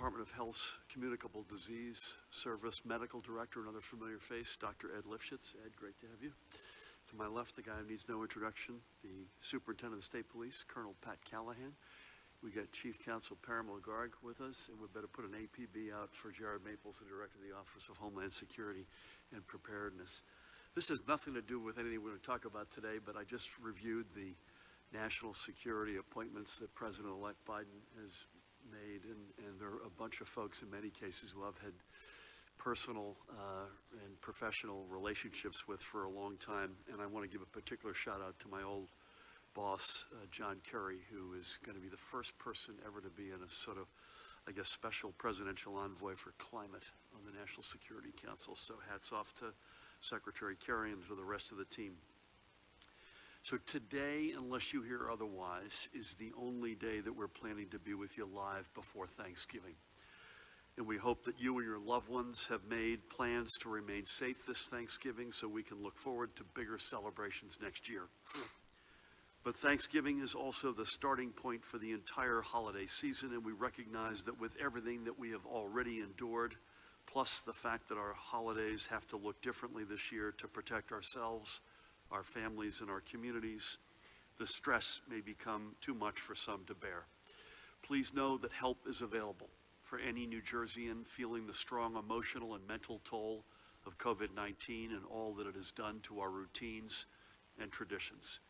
Department of Health's Communicable Disease Service Medical Director, another familiar face, Dr. Ed Lifshitz. Ed, great to have you. To my left, the guy who needs no introduction, the Superintendent of the State Police, Colonel Pat Callahan. We got Chief Counsel Parimal Garg with us, and we better put an APB out for Jared Maples, the Director of the Office of Homeland Security and Preparedness. This has nothing to do with anything we're going to talk about today, but I just reviewed the national security appointments that President-elect Biden has made, and there are a bunch of folks in many cases who I've had personal and professional relationships with for a long time, and I want to give a particular shout out to my old boss, John Kerry, who is going to be the first person ever to be in a sort of, I guess, special presidential envoy for climate on the National Security Council. So hats off to Secretary Kerry and to the rest of the team. So today, unless you hear otherwise, is the only day that we're planning to be with you live before Thanksgiving. And we hope that you and your loved ones have made plans to remain safe this Thanksgiving so we can look forward to bigger celebrations next year. But Thanksgiving is also the starting point for the entire holiday season, and we recognize that with everything that we have already endured, plus the fact that our holidays have to look differently this year to protect ourselves, our families, and our communities, the stress may become too much for some to bear. Please know that help is available for any New Jerseyan feeling the strong emotional and mental toll of COVID-19 and all that it has done to our routines and traditions.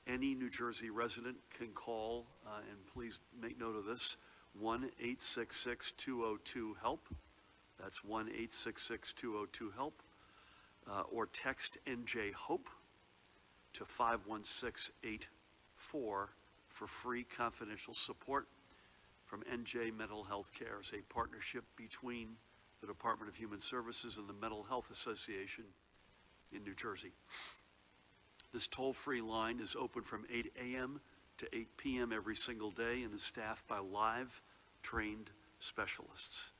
Any New Jersey resident can call, and please make note of this, 1-866-202-HELP. That's 1-866-202-HELP. Or text NJ HOPE to 51684 for free confidential support from NJ Mental Health Cares, a partnership between the Department of Human Services and the Mental Health Association in New Jersey. This toll-free line is open from 8 a.m. to 8 p.m. every single day and is staffed by live, trained specialists.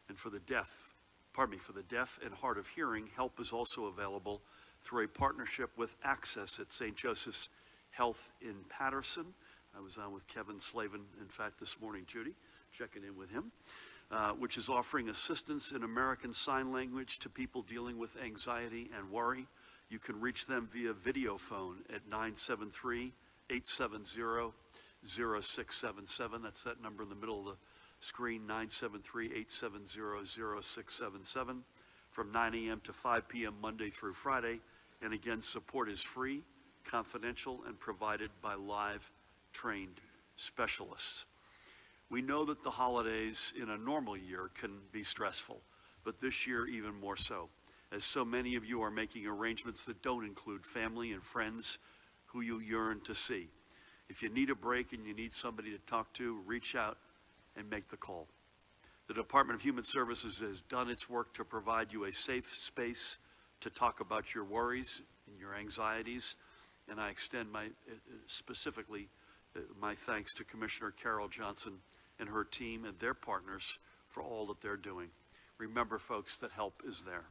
And for the deaf and hard of hearing, help is also available through a partnership with Access at St. Joseph's Health in Patterson. I was on with Kevin Slavin, in fact, this morning, Judy, checking in with him, which is offering assistance in American Sign Language to people dealing with anxiety and worry. You can reach them via video phone at 973-870-0677. That's that number in the middle of the screen, 973-870-0677, from 9 a.m. to 5 p.m. Monday through Friday. And again, support is free, confidential, and provided by live, trained specialists. We know that the holidays in a normal year can be stressful, but this year even more so, as so many of you are making arrangements that don't include family and friends who you yearn to see. If you need a break and you need somebody to talk to, reach out and make the call. The Department of Human Services has done its work to provide you a safe space to talk about your worries and your anxieties, and I extend specifically my thanks to Commissioner Carol Johnson and her team and their partners for all that they're doing. Remember, folks, that help is there.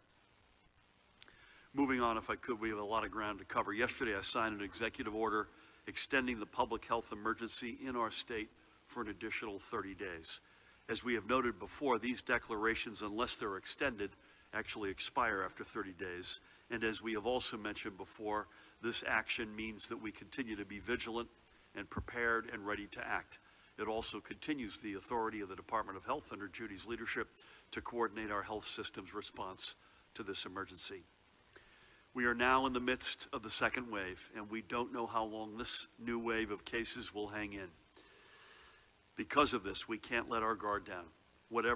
Moving on, if I could, we have a lot of ground to cover. Yesterday, I signed an executive order extending the public health emergency in our state for an additional 30 days. As we have noted before, these declarations, unless they're extended, actually expire after 30 days. And as we have also mentioned before, this action means that we continue to be vigilant and prepared and ready to act. It also continues the authority of the Department of Health under Judy's leadership to coordinate our health system's response to this emergency. We are now in the midst of the second wave, and we don't know how long this new wave of cases will hang in. Because of this, we can't let our guard down. Whether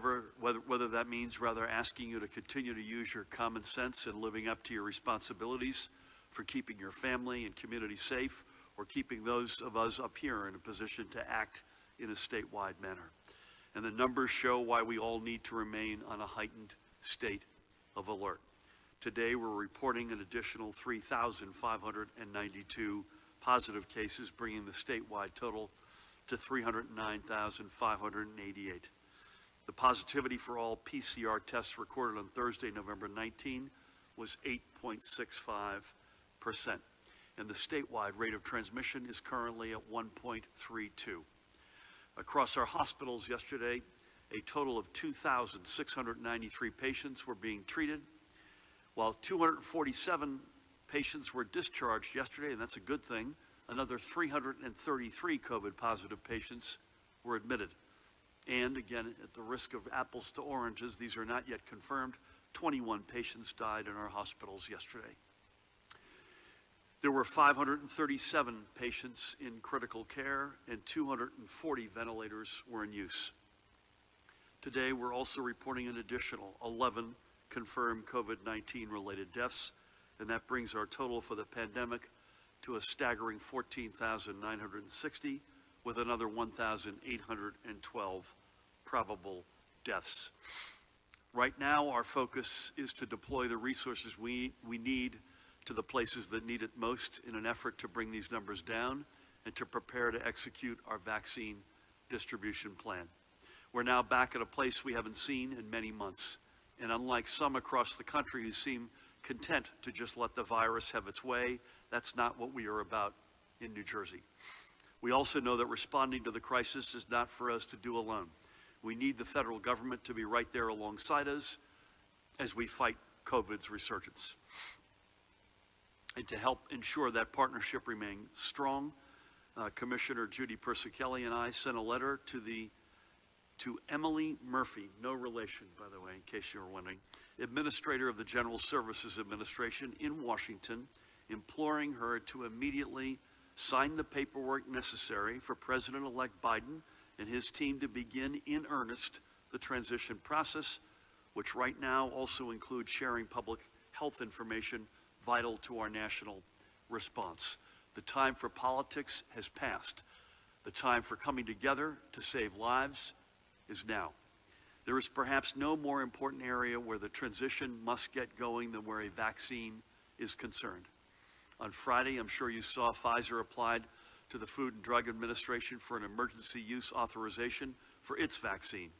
that means rather asking you to continue to use your common sense and living up to your responsibilities for keeping your family and community safe, or keeping those of us up here in a position to act in a statewide manner. And the numbers show why we all need to remain on a heightened state of alert. Today, we're reporting an additional 3,592 positive cases, bringing the statewide total to 309,588. The positivity for all PCR tests recorded on Thursday, November 19, was 8.65%. And the statewide rate of transmission is currently at 1.32. Across our hospitals yesterday, A total of 2,693 patients were being treated, while 247 patients were discharged yesterday, and that's a good thing. Another 333 COVID-positive patients were admitted. And again, at the risk of apples to oranges, these are not yet confirmed, 21 patients died in our hospitals yesterday. There were 537 patients in critical care and 240 ventilators were in use. Today, we're also reporting an additional 11 confirmed COVID-19 related deaths, and that brings our total for the pandemic to a staggering 14,960, with another 1,812 probable deaths. Right now, our focus is to deploy the resources we need to the places that need it most in an effort to bring these numbers down and to prepare to execute our vaccine distribution plan. We're now back at a place we haven't seen in many months. And unlike some across the country who seem content to just let the virus have its way, that's not what we are about in New Jersey. We also know that responding to the crisis is not for us to do alone. We need the federal government to be right there alongside us as we fight COVID's resurgence. And to help ensure that partnership remains strong, Commissioner Judy Persichilli and I sent a letter to Emily Murphy, no relation, by the way, in case you were wondering, Administrator of the General Services Administration in Washington, imploring her to immediately sign the paperwork necessary for President-elect Biden and his team to begin in earnest the transition process, which right now also includes sharing public health information vital to our national response. The time for politics has passed. The time for coming together to save lives is now. There is perhaps no more important area where the transition must get going than where a vaccine is concerned. On Friday, I'm sure you saw Pfizer applied to the Food and Drug Administration for an emergency use authorization for its vaccine.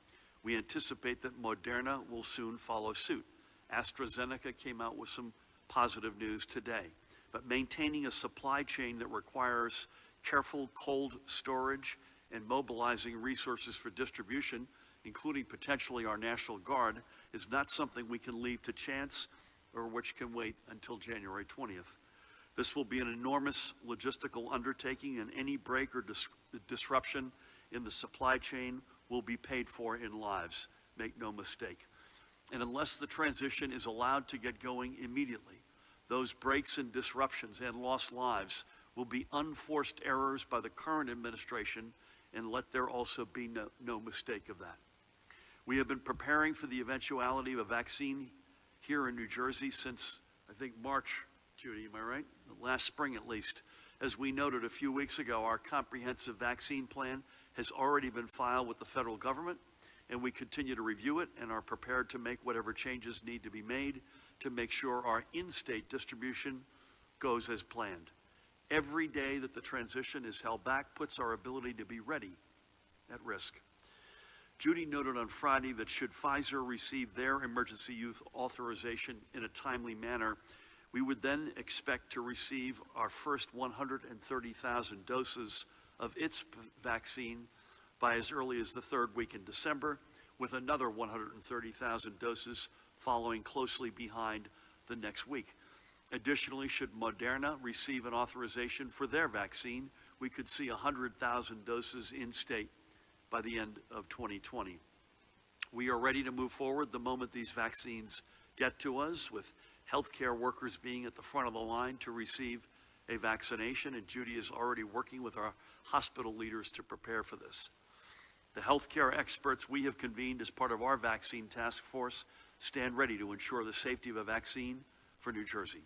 We anticipate that Moderna will soon follow suit. AstraZeneca came out with some positive news today. But maintaining a supply chain that requires careful cold storage and mobilizing resources for distribution, including potentially our National Guard, is not something we can leave to chance or which can wait until January 20th. This will be an enormous logistical undertaking, and any break or disruption in the supply chain will be paid for in lives, make no mistake. And unless the transition is allowed to get going immediately, those breaks and disruptions and lost lives will be unforced errors by the current administration, and let there also be no mistake of that. We have been preparing for the eventuality of a vaccine here in New Jersey since, I think, March, Judy, am I right? Last spring at least. As we noted a few weeks ago, our comprehensive vaccine plan has already been filed with the federal government, and we continue to review it and are prepared to make whatever changes need to be made to make sure our in-state distribution goes as planned. Every day that the transition is held back puts our ability to be ready at risk. Judy noted on Friday that should Pfizer receive their emergency use authorization in a timely manner, we would then expect to receive our first 130,000 doses of its vaccine by as early as the third week in December, with another 130,000 doses following closely behind the next week. Additionally, should Moderna receive an authorization for their vaccine, we could see 100,000 doses in state by the end of 2020. We are ready to move forward the moment these vaccines get to us, with healthcare workers being at the front of the line to receive a vaccination, and Judy is already working with our hospital leaders to prepare for this. The healthcare experts we have convened as part of our vaccine task force stand ready to ensure the safety of a vaccine for New Jersey.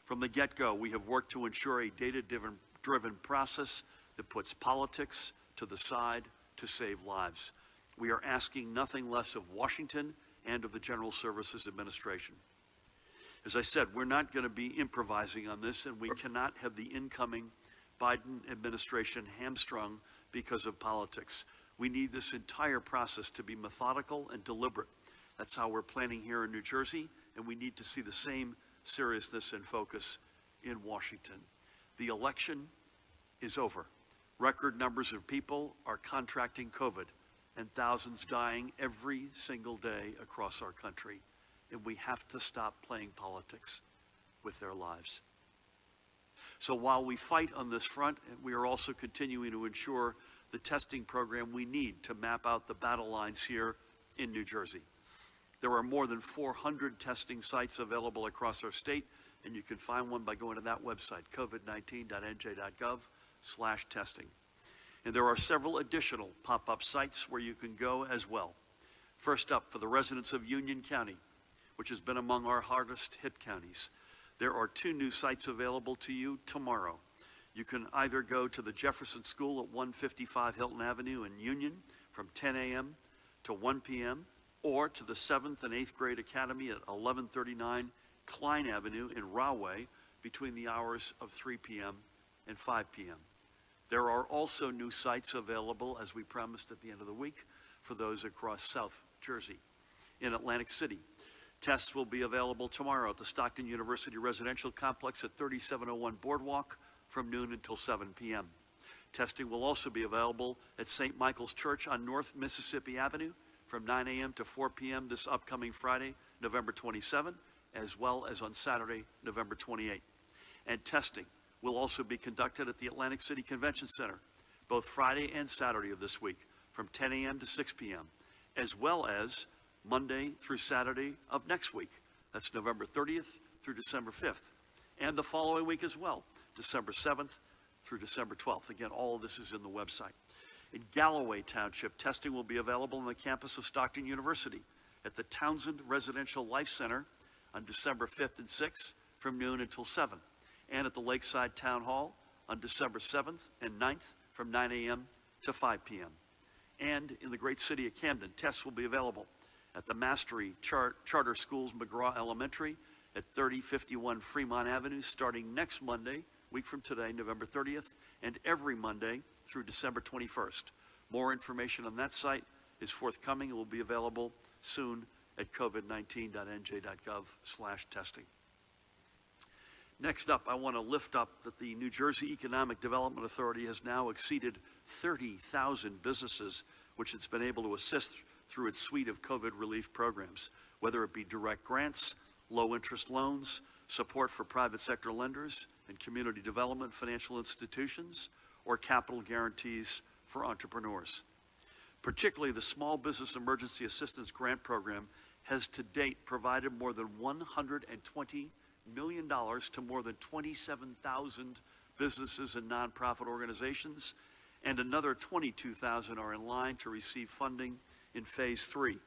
From the get-go, we have worked to ensure a data-driven process that puts politics to the side to save lives. We are asking nothing less of Washington and of the General Services Administration. As I said, we're not going to be improvising on this, and we cannot have the incoming Biden administration hamstrung because of politics. We need this entire process to be methodical and deliberate. That's how we're planning here in New Jersey, and we need to see the same seriousness and focus in Washington. The election is over. Record numbers of people are contracting COVID, and thousands dying every single day across our country. And we have to stop playing politics with their lives. So while we fight on this front, we are also continuing to ensure the testing program we need to map out the battle lines here in New Jersey. There are more than 400 testing sites available across our state, and you can find one by going to that website, covid19.nj.gov/testing. And there are several additional pop-up sites where you can go as well. First up, for the residents of Union County, which has been among our hardest hit counties, there are 2 new sites available to you tomorrow. You can either go to the Jefferson School at 155 Hilton Avenue in Union from 10 a.m. to 1 p.m., or to the 7th and 8th grade academy at 1139 Klein Avenue in Rahway between the hours of 3 p.m. and 5 p.m. There are also new sites available, as we promised at the end of the week, for those across South Jersey. In Atlantic City, tests will be available tomorrow at the Stockton University Residential Complex at 3701 Boardwalk from noon until 7 p.m. Testing will also be available at St. Michael's Church on North Mississippi Avenue from 9 a.m. to 4 p.m. this upcoming Friday, November 27, as well as on Saturday, November 28. And testing will also be conducted at the Atlantic City Convention Center, both Friday and Saturday of this week, from 10 a.m. to 6 p.m., as well as Monday through Saturday of next week. That's November 30th through December 5th, and the following week as well, December 7th through December 12th. Again, all of this is in the website. In Galloway Township, testing will be available on the campus of Stockton University at the Townsend Residential Life Center on December 5th and 6th from noon until 7, and at the Lakeside Town Hall on December 7th and 9th from 9 a.m. to 5 p.m. And in the great city of Camden, tests will be available at the Mastery Charter Schools McGraw Elementary at 3051 Fremont Avenue starting next Monday, week from today, November 30th, and every Monday through December 21st. More information on that site is forthcoming and will be available soon at covid19.nj.gov/testing. Next up, I want to lift up that the New Jersey Economic Development Authority has now exceeded 30,000 businesses which it's been able to assist through its suite of COVID relief programs, whether it be direct grants, low-interest loans, support for private sector lenders and community development financial institutions, or capital guarantees for entrepreneurs. Particularly the Small Business Emergency Assistance Grant Program has to date provided more than $120 million to more than 27,000 businesses and nonprofit organizations, and another 22,000 are in line to receive funding in Phase 3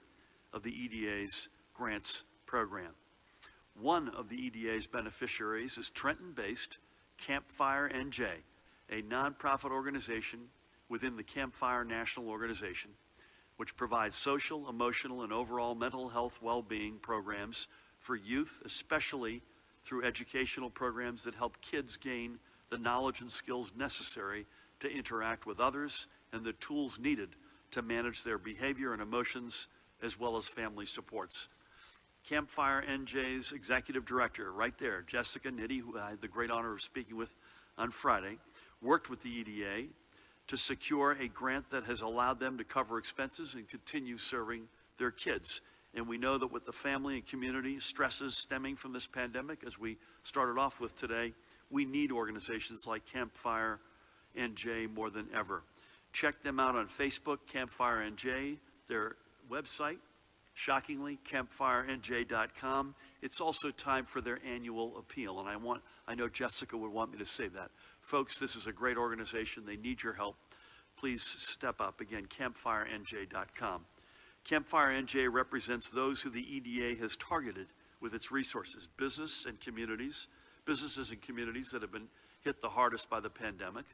of the EDA's grants program. One of the EDA's beneficiaries is Trenton-based Campfire NJ, a nonprofit organization within the Campfire National Organization, which provides social, emotional, and overall mental health well-being programs for youth, especially through educational programs that help kids gain the knowledge and skills necessary to interact with others and the tools needed to manage their behavior and emotions, as well as family supports. Campfire NJ's executive director, right there, Jessica Nitty, who I had the great honor of speaking with on Friday, worked with the EDA to secure a grant that has allowed them to cover expenses and continue serving their kids. And we know that with the family and community stresses stemming from this pandemic, as we started off with today, we need organizations like Campfire NJ more than ever. Check them out on Facebook, Campfire NJ, their website, shockingly, campfirenj.com. It's also time for their annual appeal, and I know Jessica would want me to say that. Folks, this is a great organization. They need your help. Please step up. Again, campfirenj.com. Campfire NJ represents those who the EDA has targeted with its resources, businesses and communities that have been hit the hardest by the pandemic,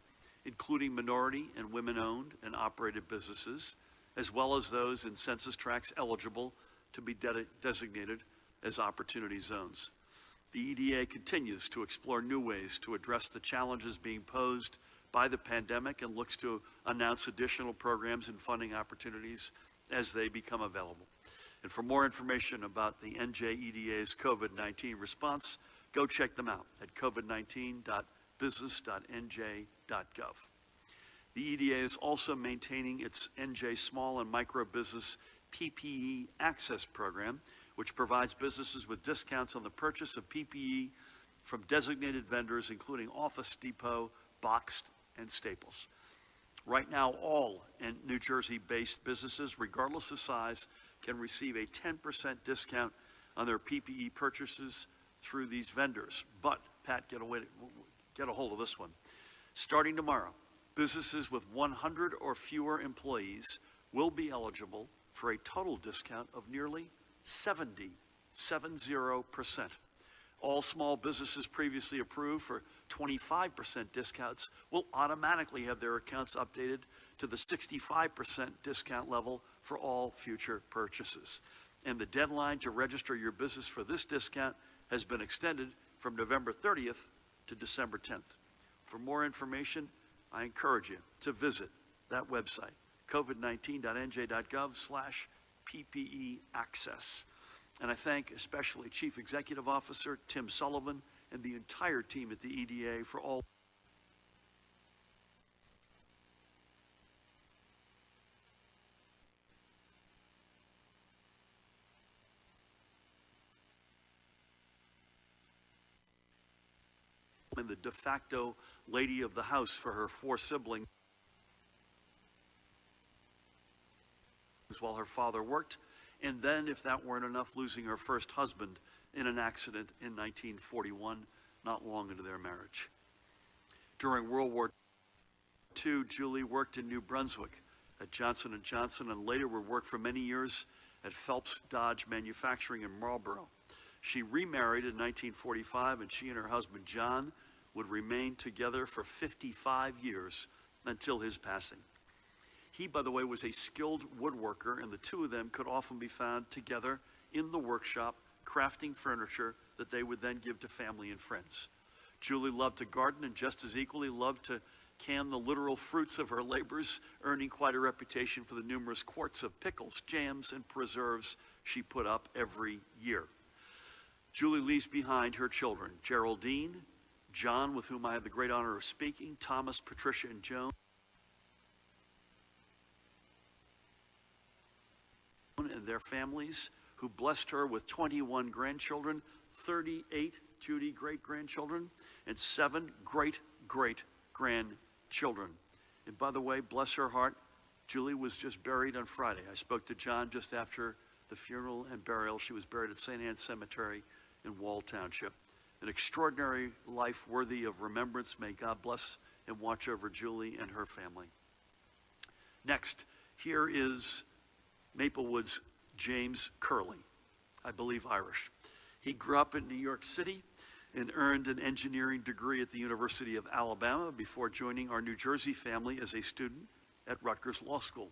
including minority and women-owned and operated businesses, as well as those in census tracts eligible to be designated as opportunity zones. The EDA continues to explore new ways to address the challenges being posed by the pandemic and looks to announce additional programs and funding opportunities as they become available. And for more information about the NJEDA's COVID-19 response, go check them out at covid19.business.nj.gov. The EDA is also maintaining its NJ Small and Micro Business PPE Access Program, which provides businesses with discounts on the purchase of PPE from designated vendors, including Office Depot, Boxed, and Staples. Right now, all New Jersey-based businesses, regardless of size, can receive a 10% discount on their PPE purchases through these vendors. But, Pat, get a hold of this one. Starting tomorrow, businesses with 100 or fewer employees will be eligible for a total discount of nearly 70%. All small businesses previously approved for 25% discounts will automatically have their accounts updated to the 65% discount level for all future purchases. And the deadline to register your business for this discount has been extended from November 30th to December 10th. For more information, I encourage you to visit that website, covid19.nj.gov/PPE access. And I thank especially Chief Executive Officer Tim Sullivan and the entire team at the EDA for all and the de facto lady of the house for her 4 siblings while her father worked, and then, if that weren't enough, losing her first husband in an accident in 1941, not long into their marriage. During World War II, Julie worked in New Brunswick at Johnson & Johnson and later would work for many years at Phelps Dodge Manufacturing in Marlboro. She remarried in 1945, and she and her husband, John, would remain together for 55 years until his passing. He, by the way, was a skilled woodworker, and the two of them could often be found together in the workshop, crafting furniture that they would then give to family and friends. Julie loved to garden and just as equally loved to can the literal fruits of her labors, earning quite a reputation for the numerous quarts of pickles, jams, and preserves she put up every year. Julie leaves behind her children, Geraldine, John, with whom I have the great honor of speaking, Thomas, Patricia, and Joan, and their families, who blessed her with 21 grandchildren, 38 Judy great-grandchildren, and 7 great-great-grandchildren. And by the way, bless her heart, Julie was just buried on Friday. I spoke to John just after the funeral and burial. She was buried at St. Anne's Cemetery in Wall Township. An extraordinary life worthy of remembrance. May God bless and watch over Julie and her family. Next, here is Maplewood's James Curley, I believe Irish. He grew up in New York City and earned an engineering degree at the University of Alabama before joining our New Jersey family as a student at Rutgers Law School.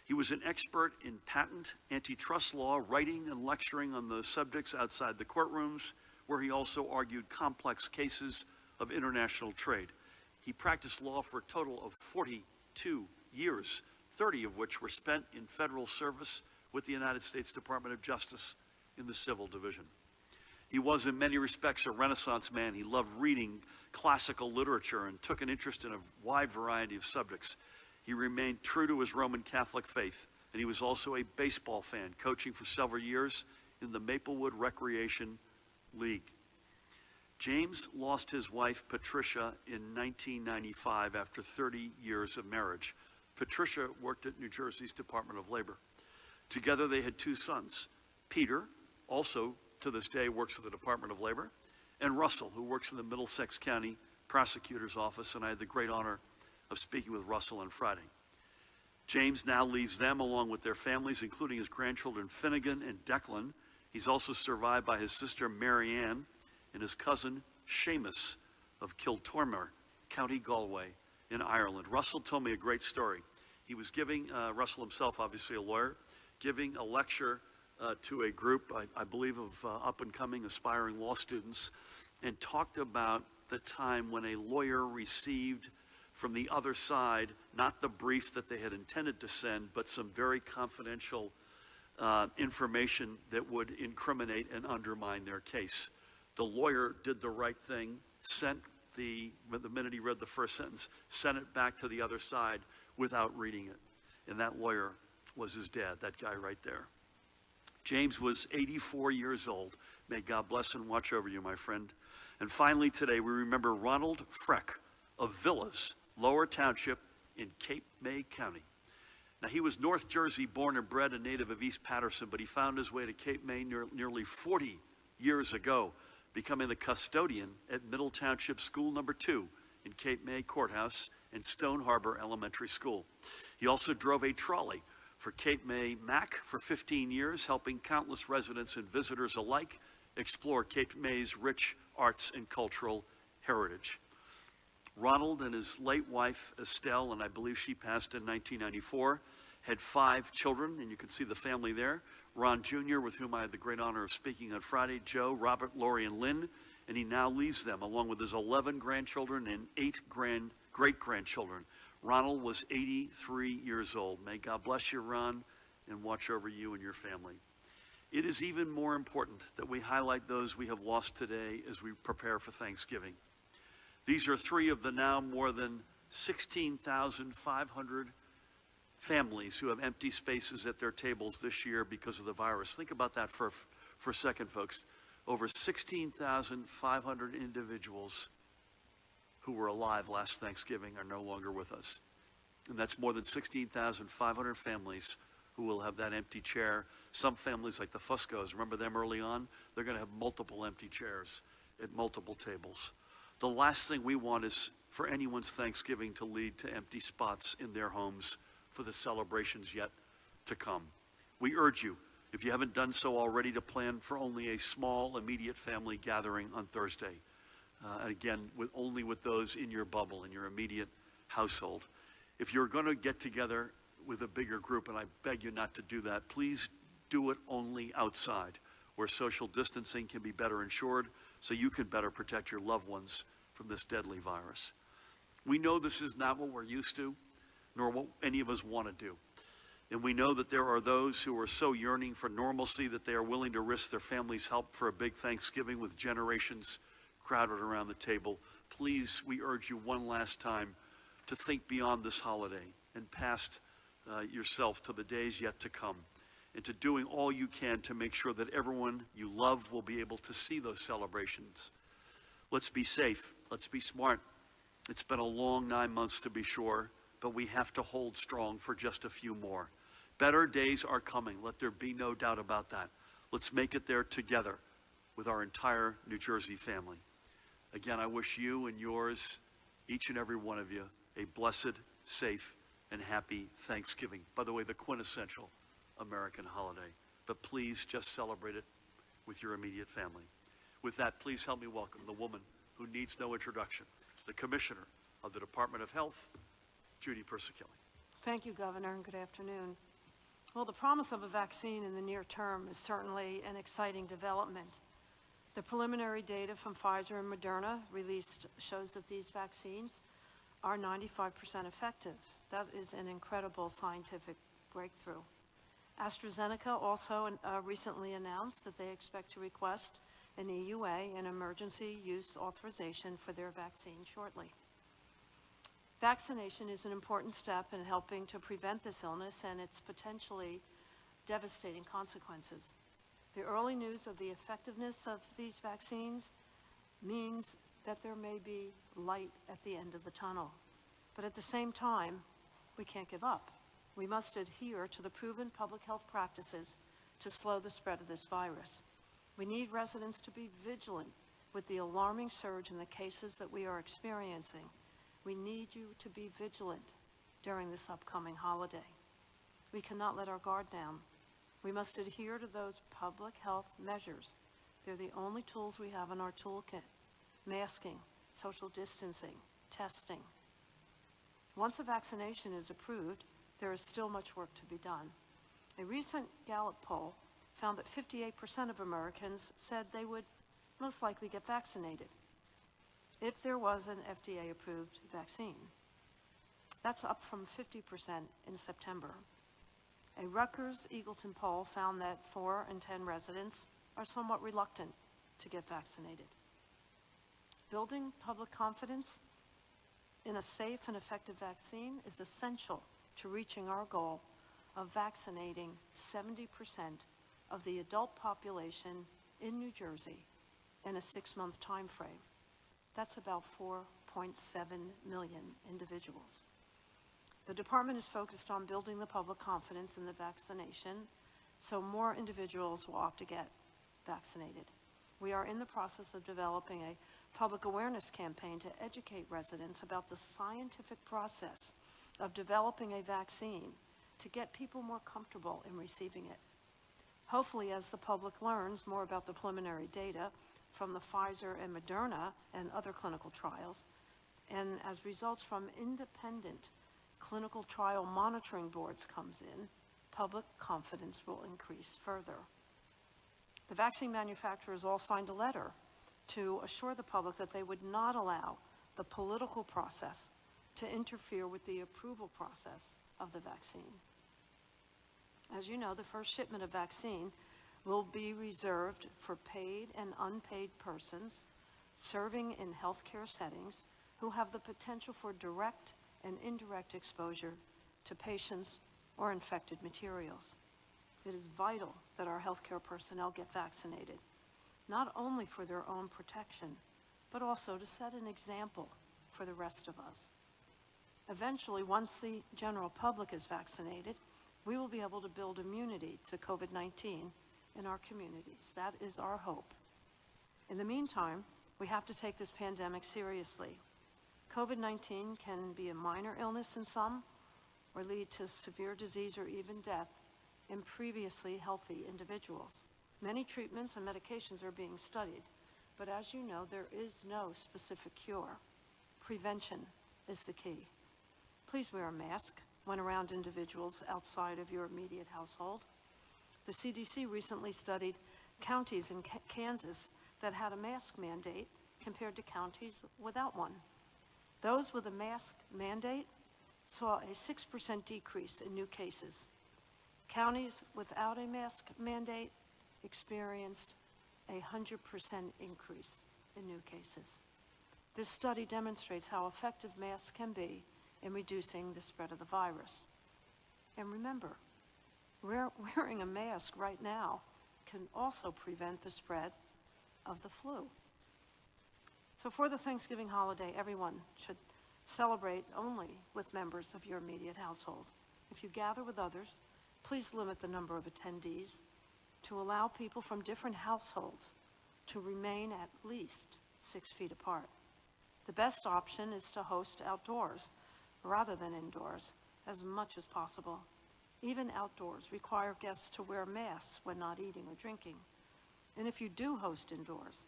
He was an expert in patent antitrust law, writing and lecturing on the subjects outside the courtrooms, where he also argued complex cases of international trade. He practiced law for a total of 42 years, 30 of which were spent in federal service with the United States Department of Justice in the Civil Division. He was, in many respects, a Renaissance man. He loved reading classical literature and took an interest in a wide variety of subjects. He remained true to his Roman Catholic faith, and he was also a baseball fan, coaching for several years in the Maplewood Recreation League. James lost his wife, Patricia, in 1995 after 30 years of marriage. Patricia worked at New Jersey's Department of Labor. Together they had 2 sons. Peter, also to this day works at the Department of Labor, and Russell, who works in the Middlesex County Prosecutor's Office, and I had the great honor of speaking with Russell on Friday. James now leaves them along with their families, including his grandchildren Finnegan and Declan. He's also survived by his sister Mary Ann and his cousin Seamus of Kiltormer, County Galway in Ireland. Russell told me a great story. He was giving, Russell himself, obviously a lawyer, giving a lecture to a group, I believe, of up-and-coming aspiring law students, and talked about the time when a lawyer received from the other side, not the brief that they had intended to send, but some very confidential information that would incriminate and undermine their case. The lawyer did the right thing, sent the minute he read the first sentence, sent it back to the other side without reading it. And that lawyer was his dad, that guy right there. James was 84 years old. May God bless and watch over you, my friend. And finally today, we remember Ronald Freck of Villas, Lower Township in Cape May County. Now, he was North Jersey born and bred, a native of East Patterson, but he found his way to Cape May nearly 40 years ago, becoming the custodian at Middle Township School Number 2 in Cape May Courthouse and Stone Harbor Elementary School. He also drove a trolley for Cape May MAC for 15 years, helping countless residents and visitors alike explore Cape May's rich arts and cultural heritage. Ronald and his late wife, Estelle, and I believe she passed in 1994, had 5 children, and you can see the family there. Ron Jr., with whom I had the great honor of speaking on Friday, Joe, Robert, Lori, and Lynn, and he now leaves them, along with his 11 grandchildren and 8 great-grandchildren. Ronald was 83 years old. May God bless you, Ron, and watch over you and your family. It is even more important that we highlight those we have lost today as we prepare for Thanksgiving. These are 3 of the now more than 16,500 families who have empty spaces at their tables this year because of the virus. Think about that for a second, folks. Over 16,500 individuals who were alive last Thanksgiving are no longer with us. And that's more than 16,500 families who will have that empty chair. Some families, like the Fuscos, remember them early on? They're going to have multiple empty chairs at multiple tables. The last thing we want is for anyone's Thanksgiving to lead to empty spots in their homes for the celebrations yet to come. We urge you, if you haven't done so already, to plan for only a small, immediate family gathering on Thursday. Again, only with those in your bubble, in your immediate household. If you're going to get together with a bigger group, and I beg you not to do that, please do it only outside, where social distancing can be better ensured, so you can better protect your loved ones from this deadly virus. We know this is not what we're used to, nor what any of us want to do. And we know that there are those who are so yearning for normalcy that they are willing to risk their family's help for a big Thanksgiving with generations crowded around the table. Please, we urge you one last time to think beyond this holiday and past yourself to the days yet to come, and to doing all you can to make sure that everyone you love will be able to see those celebrations. Let's be safe. Let's be smart. It's been a long 9 months, to be sure, but we have to hold strong for just a few more. Better days are coming. Let there be no doubt about that. Let's make it there together with our entire New Jersey family. Again, I wish you and yours, each and every one of you, a blessed, safe, and happy Thanksgiving. By the way, the quintessential American holiday. But please just celebrate it with your immediate family. With that, please help me welcome the woman who needs no introduction, the Commissioner of the Department of Health, Judy Persichilli. Thank you, Governor, and good afternoon. Well, the promise of a vaccine in the near term is certainly an exciting development. The preliminary data from Pfizer and Moderna released shows that these vaccines are 95% effective. That is an incredible scientific breakthrough. AstraZeneca also recently announced that they expect to request an EUA, an emergency use authorization, for their vaccine shortly. Vaccination is an important step in helping to prevent this illness and its potentially devastating consequences. The early news of the effectiveness of these vaccines means that there may be light at the end of the tunnel. But at the same time, we can't give up. We must adhere to the proven public health practices to slow the spread of this virus. We need residents to be vigilant with the alarming surge in the cases that we are experiencing. We need you to be vigilant during this upcoming holiday. We cannot let our guard down. We must adhere to those public health measures. They're the only tools we have in our toolkit: masking, social distancing, testing. Once a vaccination is approved, there is still much work to be done. A recent Gallup poll found that 58% of Americans said they would most likely get vaccinated if there was an FDA-approved vaccine. That's up from 50% in September. A Rutgers-Eagleton poll found that 4 in 10 residents are somewhat reluctant to get vaccinated. Building public confidence in a safe and effective vaccine is essential to reaching our goal of vaccinating 70% of the adult population in New Jersey in a 6-month time frame. That's about 4.7 million individuals. The department is focused on building the public confidence in the vaccination so more individuals will opt to get vaccinated. We are in the process of developing a public awareness campaign to educate residents about the scientific process of developing a vaccine to get people more comfortable in receiving it. Hopefully, as the public learns more about the preliminary data from the Pfizer and Moderna and other clinical trials, and as results from independent clinical trial monitoring boards comes in, public confidence will increase further. The vaccine manufacturers all signed a letter to assure the public that they would not allow the political process to interfere with the approval process of the vaccine. As you know, the first shipment of vaccine will be reserved for paid and unpaid persons serving in healthcare settings who have the potential for direct and indirect exposure to patients or infected materials. It is vital that our healthcare personnel get vaccinated, not only for their own protection, but also to set an example for the rest of us. Eventually, once the general public is vaccinated, we will be able to build immunity to COVID-19 in our communities. That is our hope. In the meantime, we have to take this pandemic seriously. COVID-19 can be a minor illness in some, or lead to severe disease or even death in previously healthy individuals. Many treatments and medications are being studied, but as you know, there is no specific cure. Prevention is the key. Please wear a mask when around individuals outside of your immediate household. The CDC recently studied counties in Kansas that had a mask mandate compared to counties without one. Those with a mask mandate saw a 6% decrease in new cases. Counties without a mask mandate experienced a 100% increase in new cases. This study demonstrates how effective masks can be in reducing the spread of the virus. And remember, wearing a mask right now can also prevent the spread of the flu. So for the Thanksgiving holiday, everyone should celebrate only with members of your immediate household. If you gather with others, please limit the number of attendees to allow people from different households to remain at least 6 feet apart. The best option is to host outdoors rather than indoors as much as possible. Even outdoors require guests to wear masks when not eating or drinking. And if you do host indoors,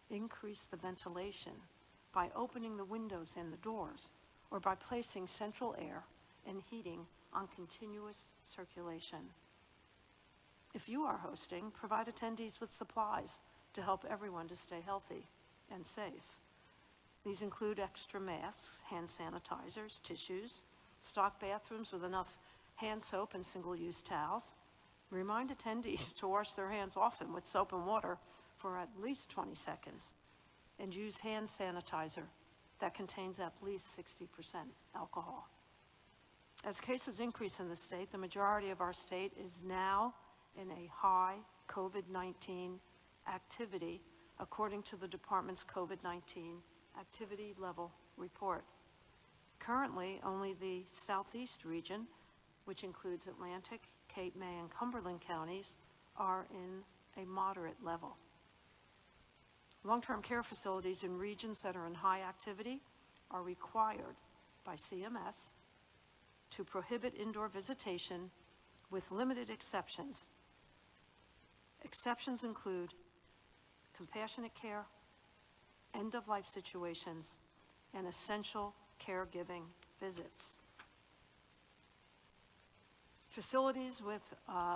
increase the ventilation by opening the windows and the doors, or by placing central air and heating on continuous circulation. If you are hosting, provide attendees with supplies to help everyone to stay healthy and safe. These include extra masks, hand sanitizers, tissues, stock bathrooms with enough hand soap and single-use towels. Remind attendees to wash their hands often with soap and water for at least 20 seconds, and use hand sanitizer that contains at least 60% alcohol. As cases increase in the state, the majority of our state is now in a high COVID-19 activity, according to the department's COVID-19 activity level report. Currently, only the southeast region, which includes Atlantic, Cape May, and Cumberland counties, are in a moderate level. Long-term care facilities in regions that are in high activity are required by CMS to prohibit indoor visitation with limited exceptions. Exceptions include compassionate care, end-of-life situations, and essential caregiving visits. Facilities with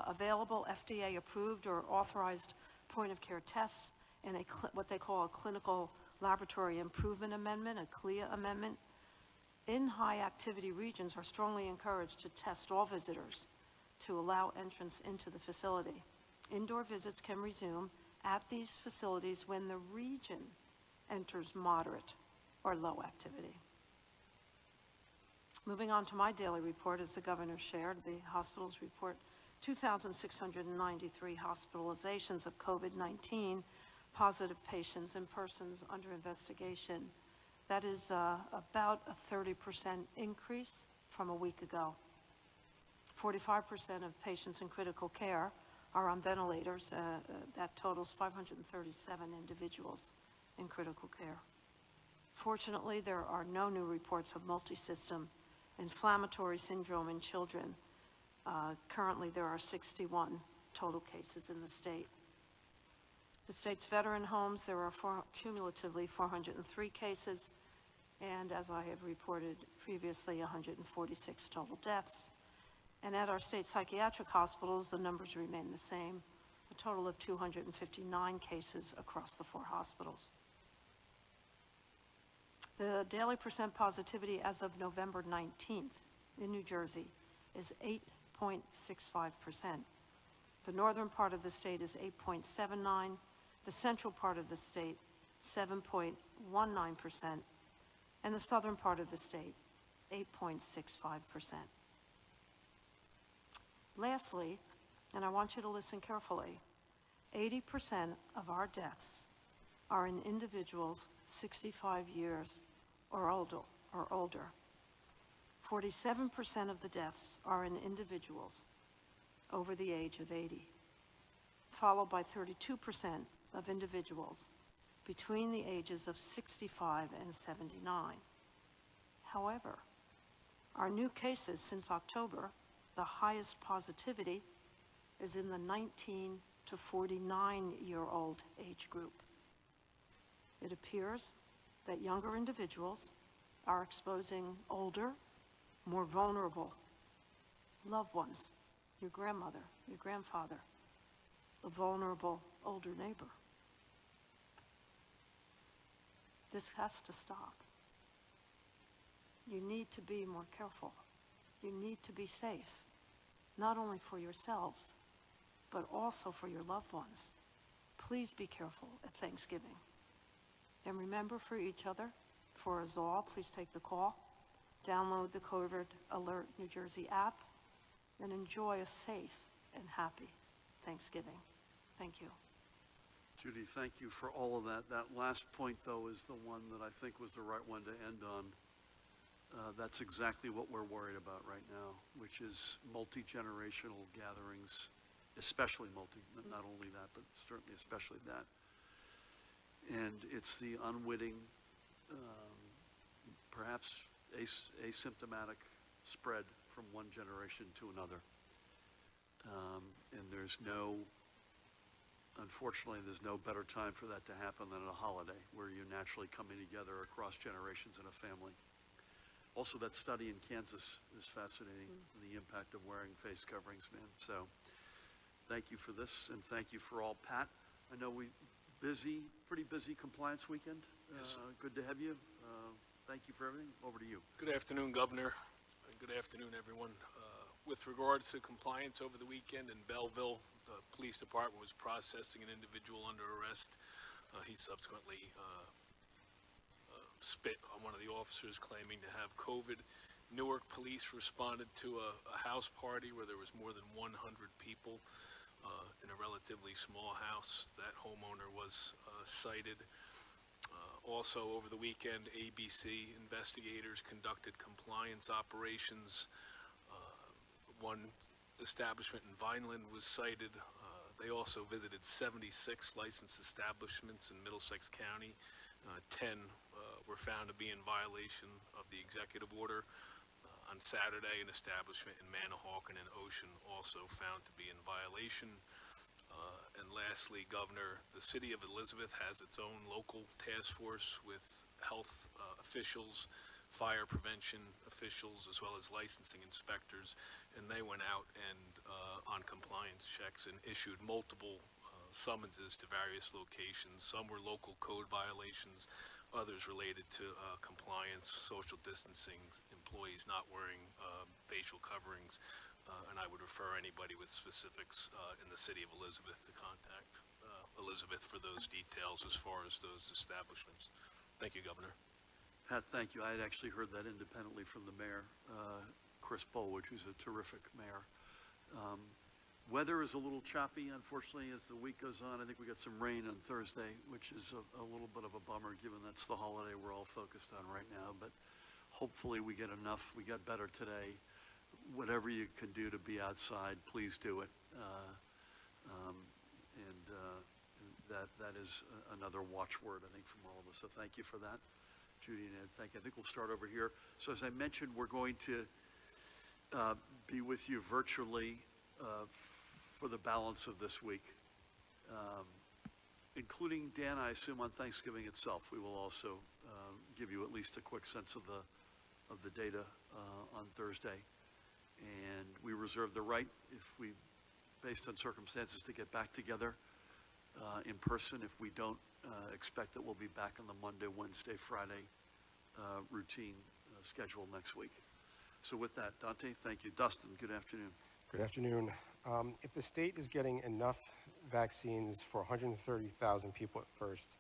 available FDA-approved or authorized point-of-care tests and what they call a Clinical Laboratory Improvement Amendment, a CLIA amendment, in high-activity regions are strongly encouraged to test all visitors to allow entrance into the facility. Indoor visits can resume at these facilities when the region enters moderate or low activity. Moving on to my daily report, as the governor shared, the hospitals report 2,693 hospitalizations of COVID-19 positive patients and persons under investigation. That is about a 30% increase from a week ago. 45% of patients in critical care are on ventilators. That totals 537 individuals in critical care. Fortunately, there are no new reports of multisystem inflammatory syndrome in children. Currently, there are 61 total cases in the state. The state's veteran homes, there are cumulatively 403 cases, and as I have reported previously, 146 total deaths. And at our state psychiatric hospitals, the numbers remain the same, a total of 259 cases across the 4 hospitals. The daily percent positivity as of November 19th in New Jersey is 8.65%. The northern part of the state is 8.79%, the central part of the state 7.19%, and the southern part of the state 8.65%. Lastly, and I want you to listen carefully, 80% of our deaths are in individuals 65 years or older. 47% of the deaths are in individuals over the age of 80, followed by 32% of individuals between the ages of 65 and 79. However, our new cases since October, the highest positivity is in the 19 to 49-year-old age group. It appears that younger individuals are exposing older, more vulnerable loved ones, your grandmother, your grandfather, a vulnerable older neighbor. This has to stop. You need to be more careful. You need to be safe, not only for yourselves, but also for your loved ones. Please be careful at Thanksgiving. And remember, for each other, for us all, please take the call, download the COVID Alert New Jersey app, and enjoy a safe and happy Thanksgiving. Thank you. Judy, thank you for all of that. That last point, though, is the one that I think was the right one to end on. That's exactly what we're worried about right now, which is multi-generational gatherings, especially not only that, but certainly especially that. And it's the unwitting, perhaps asymptomatic spread from one generation to another. And unfortunately, there's no better time for that to happen than at a holiday, where you're naturally coming together across generations in a family. Also, that study in Kansas is fascinating, the impact of wearing face coverings, man. So thank you for this, and thank you for all. Pat, I know pretty busy compliance weekend. Yes. Good to have you. Thank you for everything. Over to you. Good afternoon, Governor, and good afternoon, everyone. With regards to compliance over the weekend in Belleville, the police department was processing an individual under arrest. He subsequently spit on one of the officers, claiming to have COVID. Newark police responded to a house party where there was more than 100 people in a relatively small house. That homeowner was cited. Also over the weekend, ABC investigators conducted compliance operations. One establishment in Vineland was cited. They also visited 76 licensed establishments in Middlesex County. 10 were found to be in violation of the executive order. On Saturday, an establishment in Manahawkin and Ocean also found to be in violation. And lastly, Governor, the city of Elizabeth has its own local task force with health officials, fire prevention officials, as well as licensing inspectors, and they went out and on compliance checks and issued multiple summonses to various locations. Some were local code violations, others related to compliance, social distancing, employees not wearing facial coverings, and I would refer anybody with specifics in the city of Elizabeth to contact Elizabeth for those details as far as those establishments. Thank you, Governor. Pat, thank you. I had actually heard that independently from the mayor, Chris Bolwich, who's a terrific mayor. Weather is a little choppy, unfortunately, as the week goes on. I think we got some rain on Thursday, which is a little bit of a bummer, given that's the holiday we're all focused on right now. But hopefully we get enough. We got better today. Whatever you can do to be outside, please do it. That is another watchword, I think, from all of us. So thank you for that, Judy and Ed. Thank you. I think we'll start over here. So as I mentioned, we're going to be with you virtually for the balance of this week, including, Dan, I assume on Thanksgiving itself. We will also give you at least a quick sense of the data on Thursday. And we reserve the right, if we, based on circumstances, to get back together in person. If we don't expect that we'll be back on the Monday, Wednesday, Friday routine schedule next week. So with that, Dante, thank you. Dustin, good afternoon. Good afternoon. If the state is getting enough vaccines for 130,000 people at first,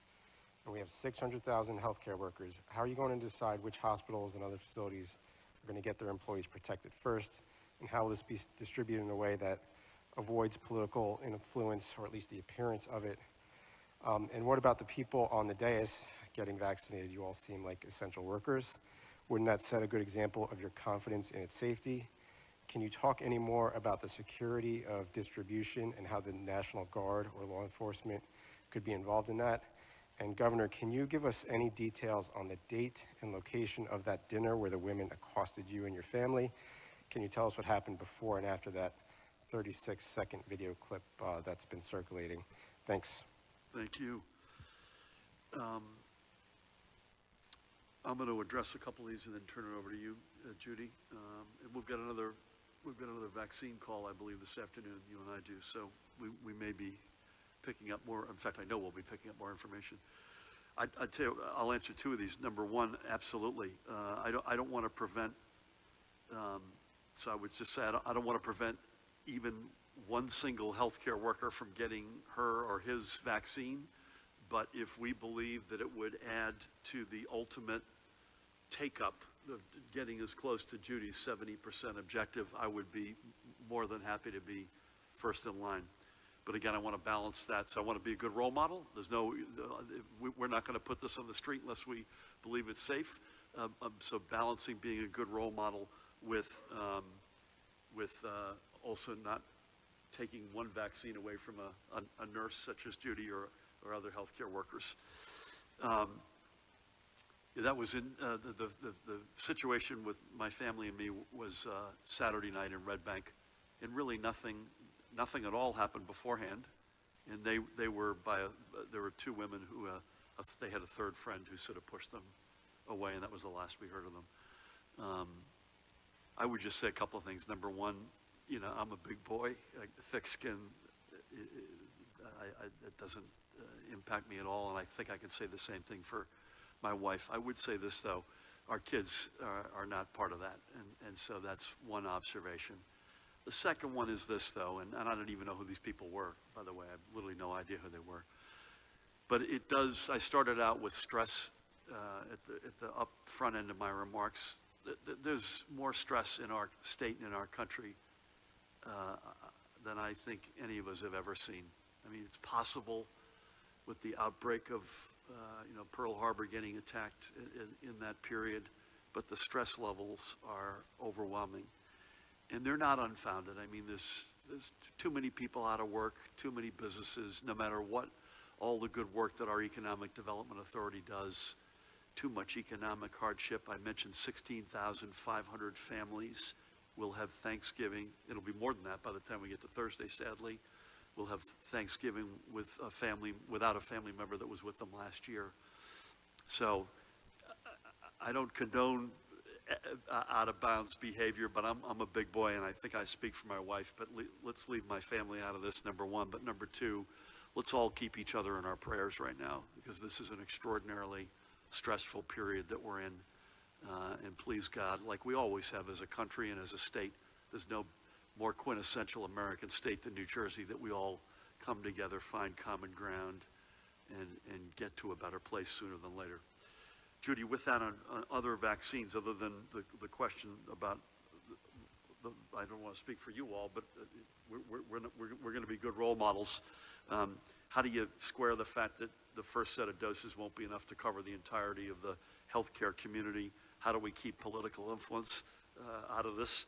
and we have 600,000 healthcare workers, how are you going to decide which hospitals and other facilities are going to get their employees protected first? And how will this be distributed in a way that avoids political influence, or at least the appearance of it? And what about the people on the dais getting vaccinated? You all seem like essential workers. Wouldn't that set a good example of your confidence in its safety? Can you talk any more about the security of distribution and how the National Guard or law enforcement could be involved in that? And Governor, can you give us any details on the date and location of that dinner where the women accosted you and your family? Can you tell us what happened before and after that 36-second video clip that's been circulating? Thanks. Thank you. I'm going to address a couple of these and then turn it over to you, Judy. And we've got another vaccine call, I believe, this afternoon. You and I do, so we may be picking up more. In fact, I know we'll be picking up more information. I'd tell you, I'll answer two of these. Number one, absolutely. I don't want to prevent. So I would just say I don't want to prevent even one single healthcare worker from getting her or his vaccine. But if we believe that it would add to the ultimate take-up of getting as close to Judy's 70% objective, I would be more than happy to be first in line. But again, I want to balance that. So I want to be a good role model. We're not going to put this on the street unless we believe it's safe. So balancing being a good role model with also not taking one vaccine away from a nurse such as Judy or other healthcare workers. That was in the situation with my family and me was Saturday night in Red Bank, and really nothing at all happened beforehand. And there were two women who they had a third friend who sort of pushed them away, and that was the last we heard of them. I would just say a couple of things. Number one, I'm a big boy, thick skin. It doesn't impact me at all, and I think I can say the same thing for my wife. I would say this, though. Our kids are not part of that, and so that's one observation. The second one is this, though, and I don't even know who these people were, by the way. I have literally no idea who they were. But it does, I started out with stress at the up front end of my remarks. There's more stress in our state and in our country than I think any of us have ever seen. I mean, it's possible with the outbreak of Pearl Harbor getting attacked in that period, but the stress levels are overwhelming. And they're not unfounded. I mean, there's too many people out of work, too many businesses, no matter what, all the good work that our Economic Development Authority does, too much economic hardship. I mentioned 16,500 families will have Thanksgiving. It'll be more than that by the time we get to Thursday, sadly. We'll have Thanksgiving with a family, without a family member that was with them last year. So I don't condone out of bounds behavior, but I'm a big boy, and I think I speak for my wife, but let's leave my family out of this, number one. But number two, let's all keep each other in our prayers right now, because this is an extraordinarily stressful period that we're in. And please God, like we always have as a country and as a state, there's no more quintessential American state than New Jersey that we all come together, find common ground, and get to a better place sooner than later. Judy, with that, on other vaccines, other than the question about, I don't want to speak for you all, but we're going to be good role models. How do you square the fact that the first set of doses won't be enough to cover the entirety of the healthcare community? How do we keep political influence out of this?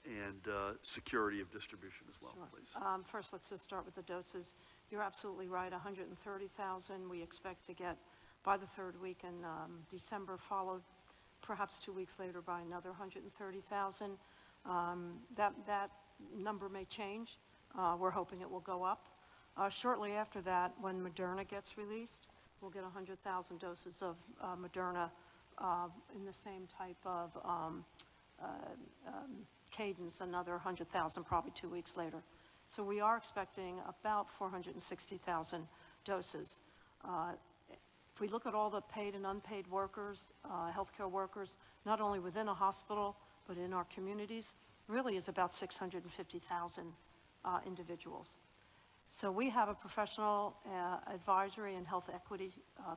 And security of distribution as well, please. First, let's just start with the doses. You're absolutely right, 130,000 we expect to get by the third week in December, followed perhaps 2 weeks later by another 130,000. That number may change. We're hoping it will go up. Shortly after that, when Moderna gets released, we'll get 100,000 doses of Moderna in the same type of cadence, another 100,000 probably 2 weeks later. So we are expecting about 460,000 doses. If we look at all the paid and unpaid workers, healthcare workers, not only within a hospital, but in our communities, really is about 650,000 individuals. So we have a professional advisory and health equity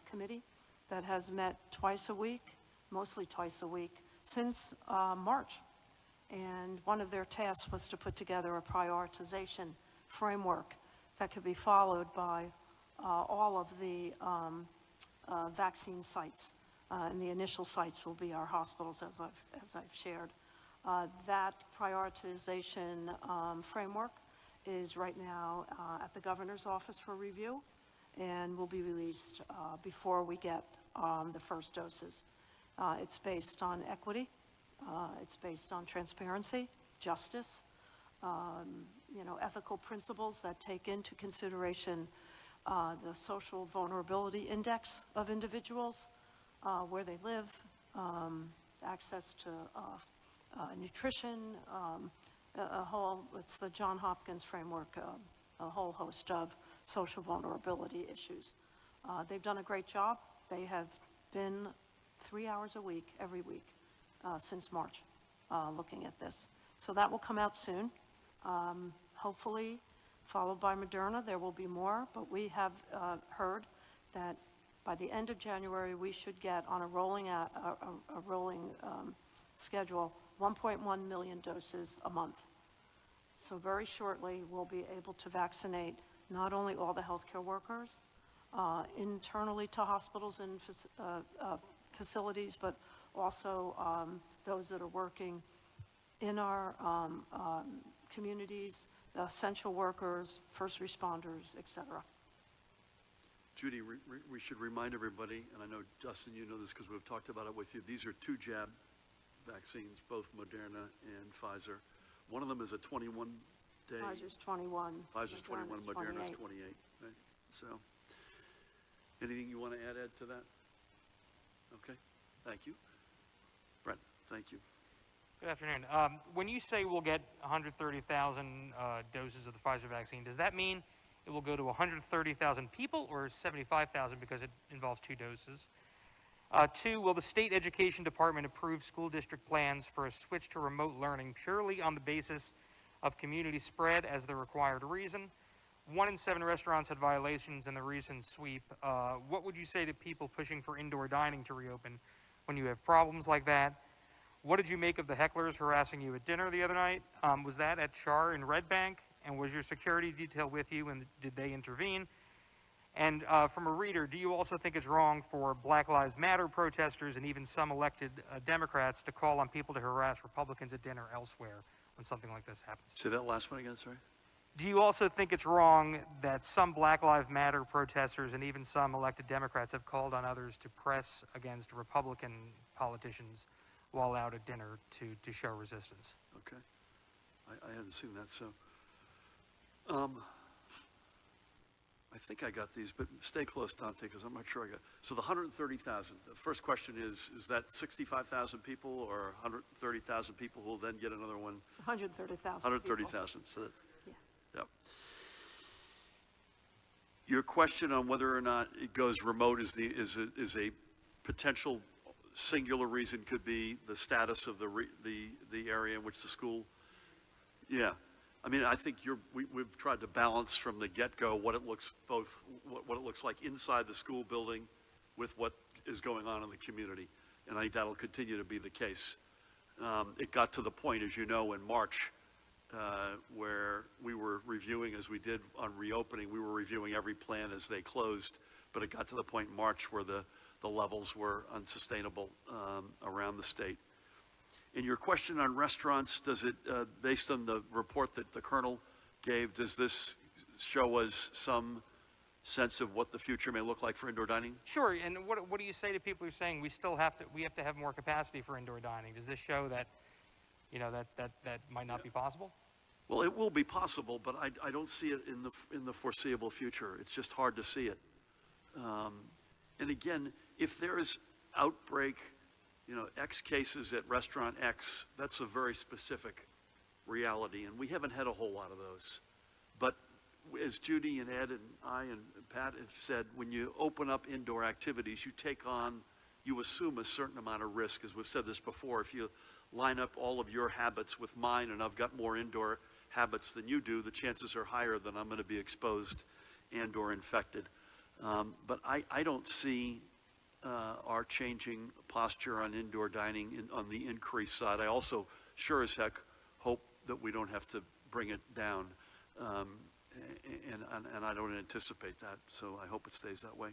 committee that has met twice a week, mostly twice a week, since March. And one of their tasks was to put together a prioritization framework that could be followed by all of the vaccine sites. And the initial sites will be our hospitals, as I've shared. That prioritization framework is right now at the governor's office for review and will be released before we get the first doses. It's based on equity. It's based on transparency, justice, ethical principles that take into consideration the social vulnerability index of individuals, where they live, access to nutrition, it's the Johns Hopkins framework, a whole host of social vulnerability issues. They've done a great job. They have been 3 hours a week, every week, since March, looking at this. So that will come out soon. Hopefully, followed by Moderna. There will be more, but we have heard that by the end of January, we should get on a rolling schedule 1.1 million doses a month. So very shortly, we'll be able to vaccinate not only all the healthcare workers internally to hospitals and facilities, but also those that are working in our communities, essential workers, first responders, et cetera. Judy, we should remind everybody, and I know, Dustin, you know this because we've talked about it with you, these are 2 jab vaccines, both Moderna and Pfizer. One of them is a 21-day. Pfizer's 21. Pfizer's 21, Moderna's 28. 28. Right? So, anything you want to add to that? Okay, thank you. Brett, thank you. Good afternoon. When you say we'll get 130,000 doses of the Pfizer vaccine, does that mean it will go to 130,000 people or 75,000 because it involves 2 doses? 2, will the state education department approve school district plans for a switch to remote learning purely on the basis of community spread as the required reason? 1 in 7 restaurants had violations in the recent sweep. What would you say to people pushing for indoor dining to reopen when you have problems like that? What did you make of the hecklers harassing you at dinner the other night? Was that at Char in Red Bank? And was your security detail with you, and did they intervene? And from a reader, do you also think it's wrong for Black Lives Matter protesters and even some elected Democrats to call on people to harass Republicans at dinner elsewhere when something like this happens? Say that last one again, sorry. Do you also think it's wrong that some Black Lives Matter protesters and even some elected Democrats have called on others to press against Republican politicians while out at dinner to show resistance? Okay. I hadn't seen that, so. I think I got these, but stay close, Dante, because I'm not sure I got. So the 130,000, the first question is that 65,000 people or 130,000 people who will then get another one? 130,000. 130,000, so that's, Yeah. yep. Your question on whether or not it goes remote is a potential singular reason could be the status of the area in which the school, yeah. I mean, I think we've tried to balance from the get-go what it looks what it looks like inside the school building with what is going on in the community. And I think that'll continue to be the case. It got to the point, as you know, in March, where we were reviewing, as we did on reopening, we were reviewing every plan as they closed, but it got to the point in March where the levels were unsustainable around the state. In your question on restaurants, does it, based on the report that the Colonel gave, does this show us some sense of what the future may look like for indoor dining? Sure, and what do you say to people who are saying we have to have more capacity for indoor dining? Does this show that, you know, that might not be possible? Well, it will be possible, but I don't see it in the foreseeable future. It's just hard to see it. And again, if there is outbreak, you know, X cases at restaurant X, that's a very specific reality, and we haven't had a whole lot of those. But as Judy and Ed and I and Pat have said, when you open up indoor activities, you assume a certain amount of risk. As we've said this before, if you line up all of your habits with mine, and I've got more indoor habits than you do, the chances are higher that I'm going to be exposed and or infected. But I don't see our changing posture on indoor dining on the increase side. I also sure as heck hope that we don't have to bring it down. And I don't anticipate that, so I hope it stays that way.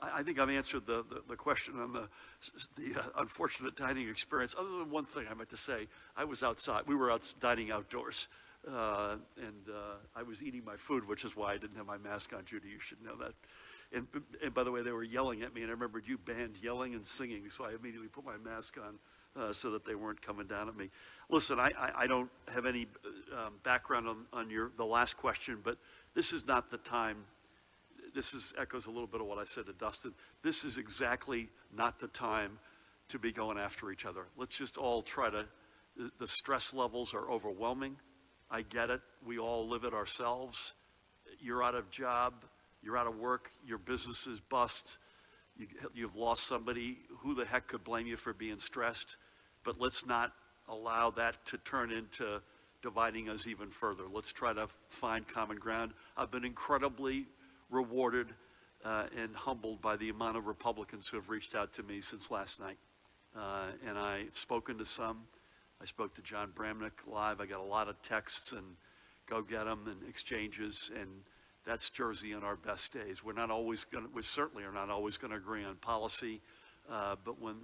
I think I've answered the question on the unfortunate dining experience, other than one thing I meant to say. I was outside. We were out dining outdoors, and I was eating my food, which is why I didn't have my mask on, Judy. You should know that. And by the way, they were yelling at me, and I remembered you banned yelling and singing, so I immediately put my mask on so that they weren't coming down at me. Listen, I don't have any background on the last question, but this is not the time. This echoes a little bit of what I said to Dustin. This is exactly not the time to be going after each other. Let's just all try to, the stress levels are overwhelming. I get it. We all live it ourselves. You're out of job. You're out of work. Your business is bust. You've lost somebody. Who the heck could blame you for being stressed? But let's not allow that to turn into dividing us even further. Let's try to find common ground. I've been incredibly rewarded and humbled by the amount of Republicans who have reached out to me since last night. And I've spoken to some. I spoke to John Bramnick live. I got a lot of texts and go get them and exchanges, and that's Jersey on our best days. We certainly are not always going to agree on policy, but when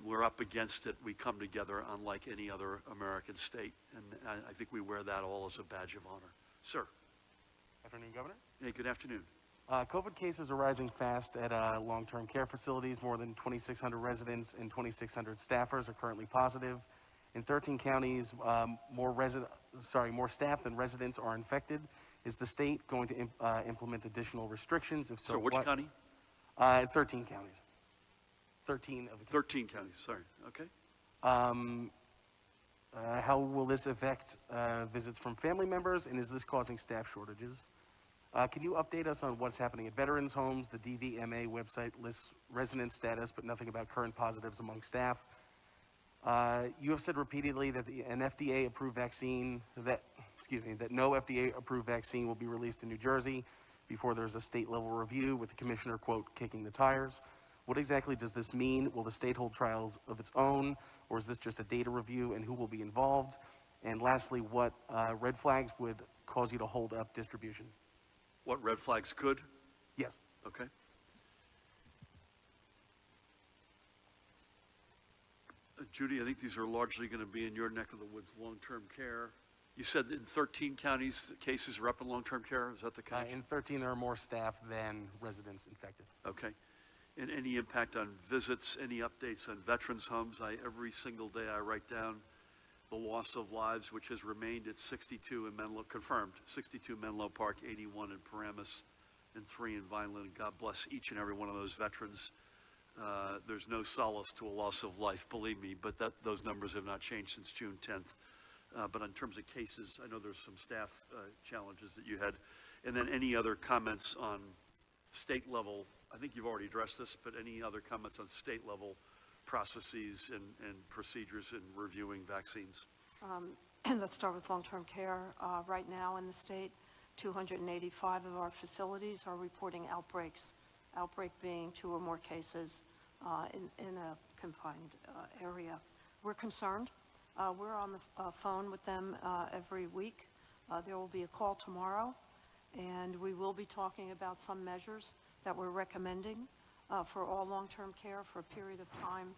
we're up against it, we come together unlike any other American state, and I think we wear that all as a badge of honor. Sir. Afternoon, Governor. Hey, good afternoon. COVID cases are rising fast at long-term care facilities. More than 2,600 residents and 2,600 staffers are currently positive. In 13 counties, more staff than residents are infected. Is the state going to implement additional restrictions? If so, So which what? county? 13 counties. 13 of the 13 counties, sorry, okay. How will this affect visits from family members, and is this causing staff shortages? Can you update us on what's happening at veterans' homes? The DVMA website lists resident status, but nothing about current positives among staff. You have said repeatedly that no FDA-approved vaccine will be released in New Jersey before there's a state-level review with the commissioner, quote, kicking the tires. What exactly does this mean? Will the state hold trials of its own, or is this just a data review, and who will be involved? And lastly, what red flags would cause you to hold up distribution? What red flags could? Yes. Okay. Judy, I think these are largely going to be in your neck of the woods, long-term care. You said in 13 counties, cases are up in long-term care. Is that the case? In 13, there are more staff than residents infected. Okay. And any impact on visits, any updates on veterans' homes? Every single day I write down the loss of lives, which has remained at 62 in Menlo, confirmed, 62 Menlo Park, 81 in Paramus, and 3 in Vineland. God bless each and every one of those veterans. There's no solace to a loss of life, believe me, but those numbers have not changed since June 10th. But in terms of cases, I know there's some staff challenges that you had. And then any other comments on state level? I think you've already addressed this, but any other comments on state level processes and procedures in reviewing vaccines? let's start with long-term care. Right now in the state, 285 of our facilities are reporting outbreaks. Outbreak being 2 or more cases in a confined area. We're concerned. We're on the phone with them every week. There will be a call tomorrow, and we will be talking about some measures that we're recommending for all long-term care for a period of time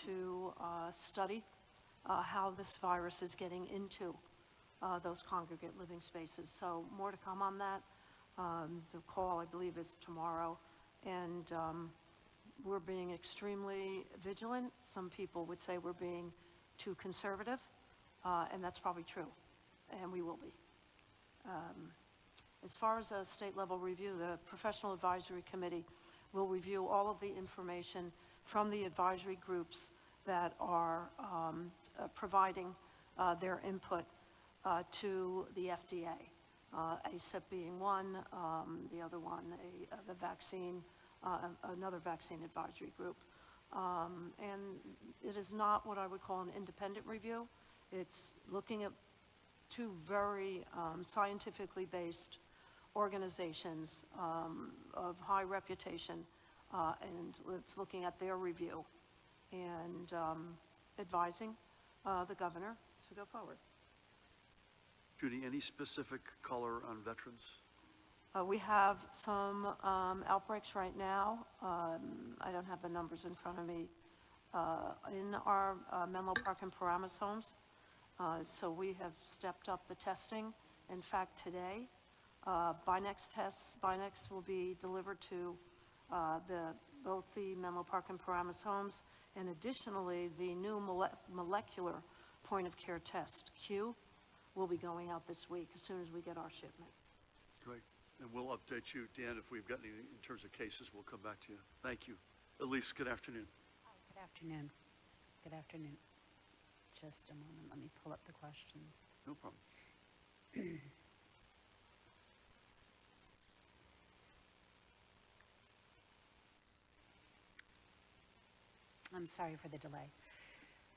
to study how this virus is getting into those congregate living spaces. So more to come on that. The call, I believe, is tomorrow, and we're being extremely vigilant. Some people would say we're being too conservative, and that's probably true, and we will be. As far as a state-level review, the Professional Advisory Committee will review all of the information from the advisory groups that are providing their input to the FDA. ACIP being one, the other one, the vaccine, another vaccine advisory group. And it is not what I would call an independent review. It's looking at 2 very scientifically based organizations of high reputation, and it's looking at their review and advising the governor to go forward. Judy, any specific color on veterans? We have some outbreaks right now. I don't have the numbers in front of me. In our Menlo Park and Paramus homes. So we have stepped up the testing. In fact, today, Binex will be delivered to both the Menlo Park and Paramus homes, and additionally, the new molecular point of care test, Q, will be going out this week as soon as we get our shipment. Great. And we'll update you, Dan, if we've got any in terms of cases, we'll come back to you. Thank you. Elise, good afternoon. Hi, good afternoon. Good afternoon. Just a moment, let me pull up the questions. No problem. I'm sorry for the delay.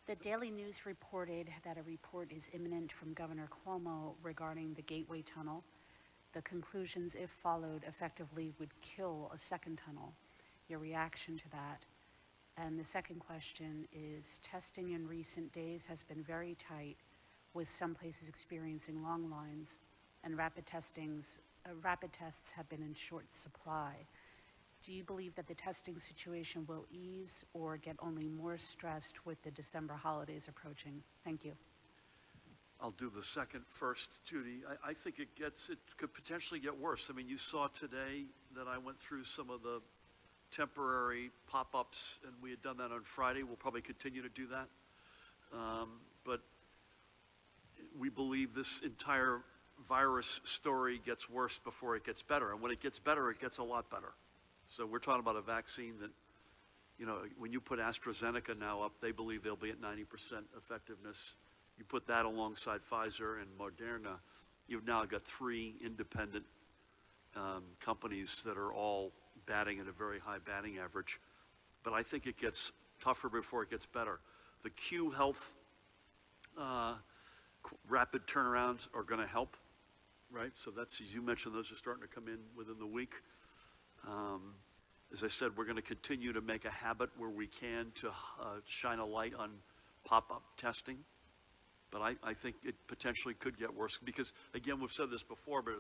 The Daily News reported that a report is imminent from Governor Cuomo regarding the Gateway Tunnel. The conclusions, if followed, effectively would kill a second tunnel. Your reaction to that? And the second question is, testing in recent days has been very tight, with some places experiencing long lines, and rapid tests have been in short supply. Do you believe that the testing situation will ease or get only more stressed with the December holidays approaching? Thank you. I'll do the second first, Judy. I think it could potentially get worse. I mean, you saw today that I went through some of the temporary pop-ups, and we had done that on Friday. We'll probably continue to do that. But we believe this entire virus story gets worse before it gets better. And when it gets better, it gets a lot better. So we're talking about a vaccine that, you know, when you put AstraZeneca now up, they believe they'll be at 90% effectiveness. You put that alongside Pfizer and Moderna, you've now got 3 independent companies that are all batting at a very high batting average. But I think it gets tougher before it gets better. The Q Health rapid turnarounds are going to help, right? So that's, as you mentioned, those are starting to come in within the week. As I said, we're going to continue to make a habit where we can to shine a light on pop-up testing. But I think it potentially could get worse because, again, we've said this before, but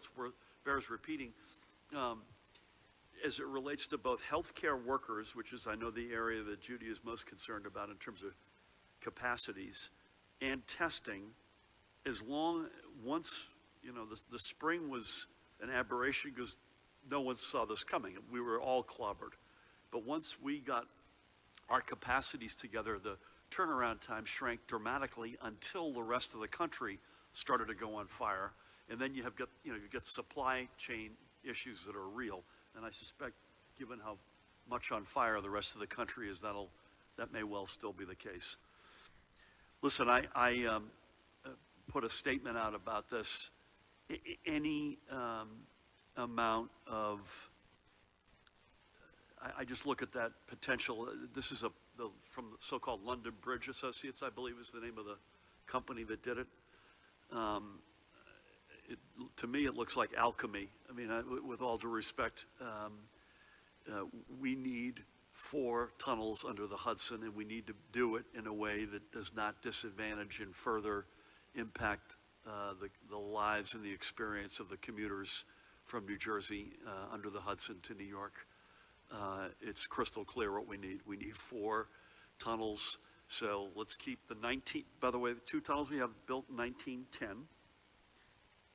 bears repeating. As it relates to both healthcare workers, which is, I know, the area that Judy is most concerned about in terms of capacities, and testing, once, you know, the spring was an aberration because no one saw this coming. We were all clobbered. But once we got our capacities together, the turnaround time shrank dramatically until the rest of the country started to go on fire. And then you've got supply chain issues that are real. And I suspect, given how much on fire the rest of the country is, that may well still be the case. Listen, I put a statement out about this. Any amount of, I just look at that potential. This is from the so-called London Bridge Associates, I believe is the name of the company that did it. To me, it looks like alchemy. I mean, with all due respect, we need 4 tunnels under the Hudson, and we need to do it in a way that does not disadvantage and further impact the lives and the experience of the commuters from New Jersey under the Hudson to New York. It's crystal clear what we need. We need 4 tunnels. So let's keep the 19, by the way, the 2 tunnels we have built in 1910.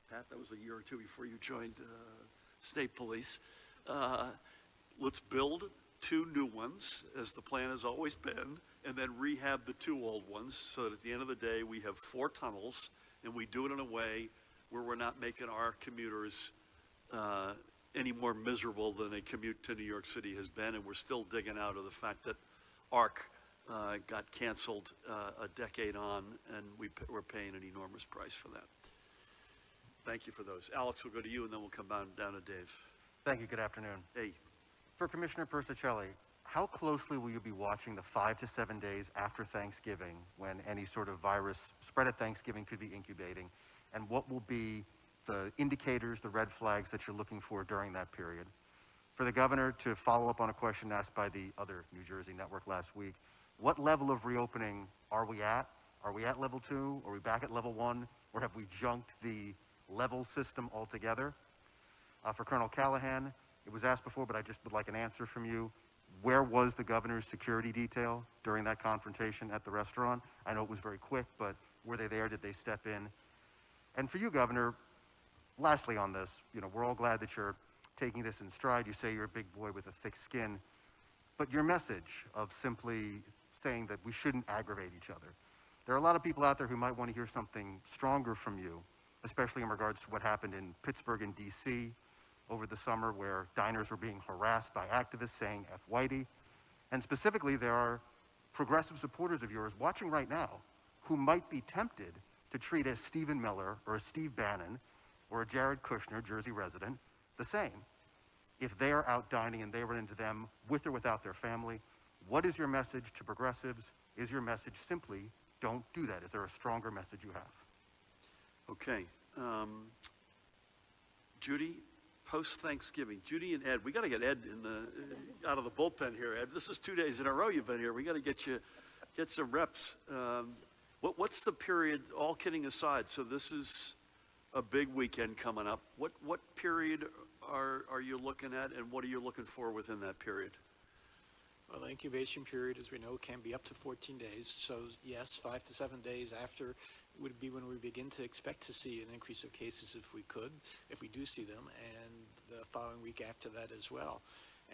Pat, that was a year or 2 before you joined state police. Let's build 2 new ones, as the plan has always been, and then rehab the 2 old ones, so that at the end of the day, we have 4 tunnels, and we do it in a way where we're not making our commuters any more miserable than a commute to New York City has been, and we're still digging out of the fact that ARC got canceled a decade on, and we're paying an enormous price for that. Thank you for those. Alex, we'll go to you, and then we'll come down to Dave. Thank you. Good afternoon. Hey, For Commissioner Persicelli, how closely will you be watching the 5 to 7 days after Thanksgiving, when any sort of virus spread at Thanksgiving could be incubating? And what will be the indicators, the red flags that you're looking for during that period? For the governor, to follow up on a question asked by the other New Jersey network last week, what level of reopening are we at? Are we at level 2? Are we back at level 1? Or have we junked the level system altogether? For Colonel Callahan, it was asked before, but I just would like an answer from you. Where was the governor's security detail during that confrontation at the restaurant? I know it was very quick, but were they there? Did they step in? And for you, Governor, lastly on this, we're all glad that you're taking this in stride. You say you're a big boy with a thick skin, but your message of simply saying that we shouldn't aggravate each other. There are a lot of people out there who might want to hear something stronger from you, especially in regards to what happened in Pittsburgh and DC over the summer, where diners were being harassed by activists saying F Whitey. And specifically, there are progressive supporters of yours watching right now who might be tempted to treat a Stephen Miller or a Steve Bannon or a Jared Kushner, Jersey resident, the same. If they are out dining and they run into them with or without their family, what is your message to progressives? Is your message simply, don't do that? Is there a stronger message you have? okay. Judy, post-Thanksgiving, Judy and Ed, we got to get Ed out of the bullpen here, Ed. This is 2 days in a row you've been here. We got to get some reps. What's the period, all kidding aside, so this is a big weekend coming up. What period are you looking at, and what are you looking for within that period? Well, the incubation period, as we know, can be up to 14 days. So yes, 5 to 7 days after would be when we begin to expect to see an increase of cases if we do see them, and the following week after that as well.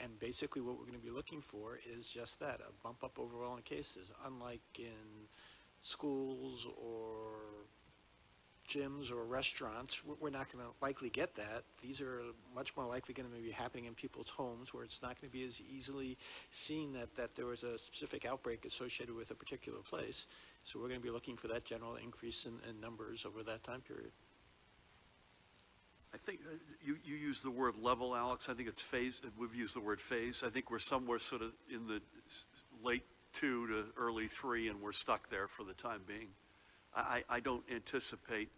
And basically what we're going to be looking for is just that, a bump up overall in cases. Unlike in schools or gyms or restaurants, we're not going to likely get that. These are much more likely going to be happening in people's homes, where it's not going to be as easily seen that there was a specific outbreak associated with a particular place. So we're going to be looking for that general increase in numbers over that time period. I think you use the word level, Alex. I think it's phase. We've used the word phase. I think we're somewhere sort of in the late 2 to early 3, and we're stuck there for the time being. I don't anticipate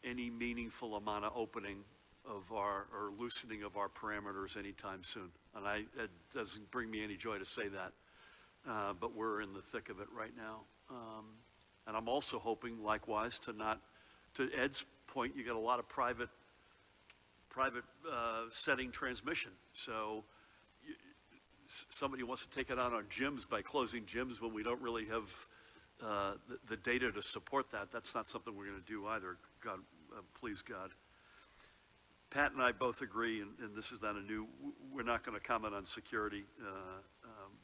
any meaningful amount of opening of or loosening of our parameters anytime soon. And it doesn't bring me any joy to say that, but we're in the thick of it right now. And I'm also hoping, likewise, to Ed's point, you get a lot of private setting transmission. So somebody wants to take it out on gyms by closing gyms when we don't really have the data to support that. That's not something we're going to do either. God, please God. Pat and I both agree, and this is not a new, we're not going to comment on security,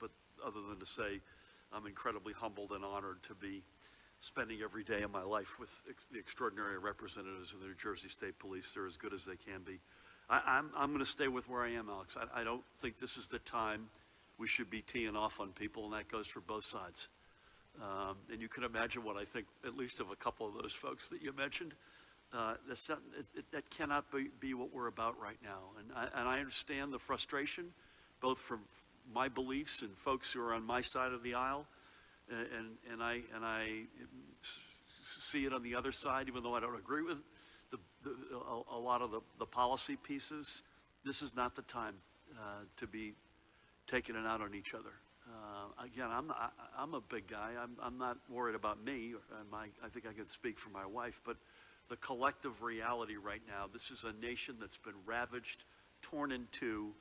but other than to say I'm incredibly humbled and honored to be spending every day of my life with the extraordinary representatives of the New Jersey State Police. They're as good as they can be. I'm going to stay with where I am, Alex. I don't think this is the time we should be teeing off on people, and that goes for both sides. And you can imagine what I think, at least of a couple of those folks that you mentioned. That cannot be what we're about right now. And I understand the frustration, both from my beliefs and folks who are on my side of the aisle. And I see it on the other side, even though I don't agree with a lot of the policy pieces. This is not the time to be taking it out on each other. Again, I'm a big guy. I'm not worried about me. I think I can speak for my wife, but the collective reality right now, this is a nation that's been ravaged, torn in two.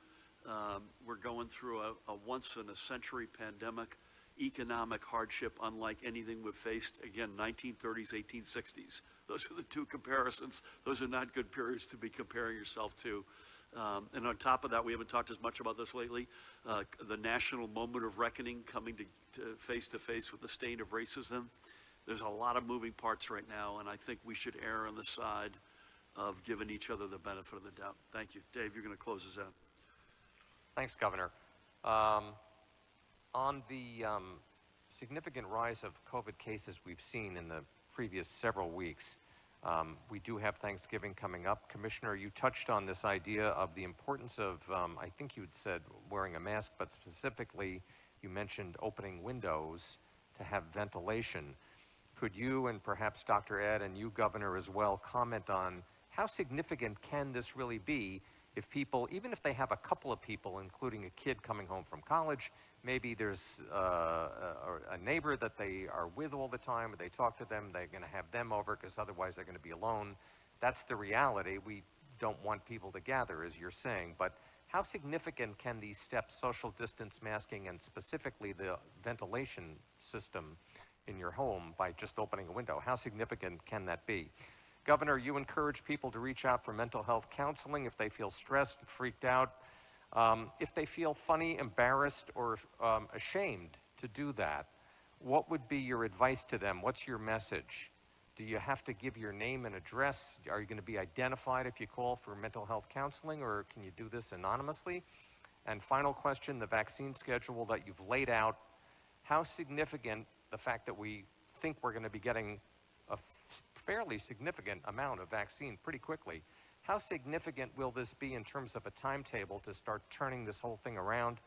We're going through a once-in-a-century pandemic, economic hardship unlike anything we've faced. Again, 1930s, 1860s. Those are the two comparisons. Those are not good periods to be comparing yourself to. And on top of that, we haven't talked as much about this lately, the national moment of reckoning coming to face with the stain of racism. There's a lot of moving parts right now, and I think we should err on the side of giving each other the benefit of the doubt. Thank you. Dave, you're going to close us out. Thanks, Governor. On the significant rise of COVID cases we've seen in the previous several weeks, we do have Thanksgiving coming up. Commissioner, you touched on this idea of the importance of, I think you'd said wearing a mask, but specifically you mentioned opening windows to have ventilation. Could you and perhaps Dr. Ed and you, Governor, as well, comment on how significant can this really be if people, even if they have a couple of people, including a kid coming home from college, maybe there's a neighbor that they are with all the time, or they talk to them, they're going to have them over because otherwise they're going to be alone. That's the reality. We don't want people to gather, as you're saying, but how significant can these steps, social distance masking, and specifically the ventilation system in your home by just opening a window, how significant can that be? Governor, you encourage people to reach out for mental health counseling if they feel stressed, freaked out, if they feel funny, embarrassed, or ashamed to do that. What would be your advice to them? What's your message? Do you have to give your name and address? Are you going to be identified if you call for mental health counseling, or can you do this anonymously? And final question, the vaccine schedule that you've laid out, how significant the fact that we think we're going to be getting a fairly significant amount of vaccine pretty quickly, how significant will this be in terms of a timetable to start turning this whole thing around?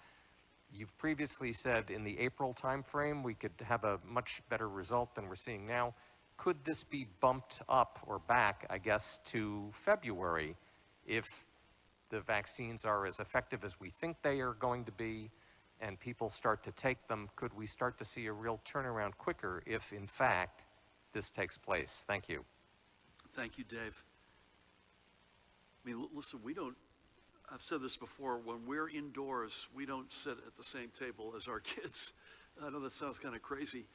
You've previously said in the April timeframe we could have a much better result than we're seeing now. Could this be bumped up or back, I guess, to February if the vaccines are as effective as we think they are going to be and people start to take them? Could we start to see a real turnaround quicker if, in fact, this takes place? Thank you. Thank you, Dave. I mean, listen, I've said this before, when we're indoors, we don't sit at the same table as our kids. I know that sounds kind of crazy.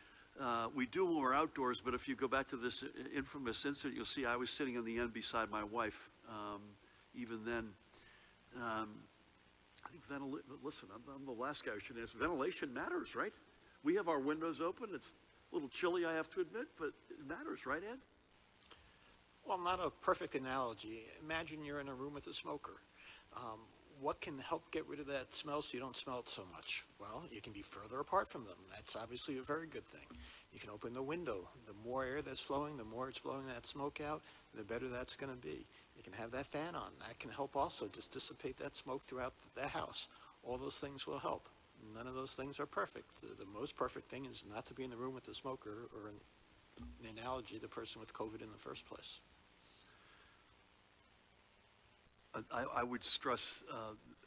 We do when we're outdoors, but if you go back to this infamous incident, you'll see I was sitting on the end beside my wife. Even then, I think listen, I'm the last guy who should answer. Ventilation matters, right? We have our windows open. It's a little chilly, I have to admit, but it matters, right, Ed? Well, not a perfect analogy. Imagine you're in a room with a smoker. What can help get rid of that smell so you don't smell it so much? Well, you can be further apart from them. That's obviously a very good thing. You can open the window. The more air that's flowing, the more it's blowing that smoke out, the better that's going to be. You can have that fan on. That can help also just dissipate that smoke throughout the house. All those things will help. None of those things are perfect. The most perfect thing is not to be in the room with the smoker, or an analogy, the person with COVID in the first place. I would stress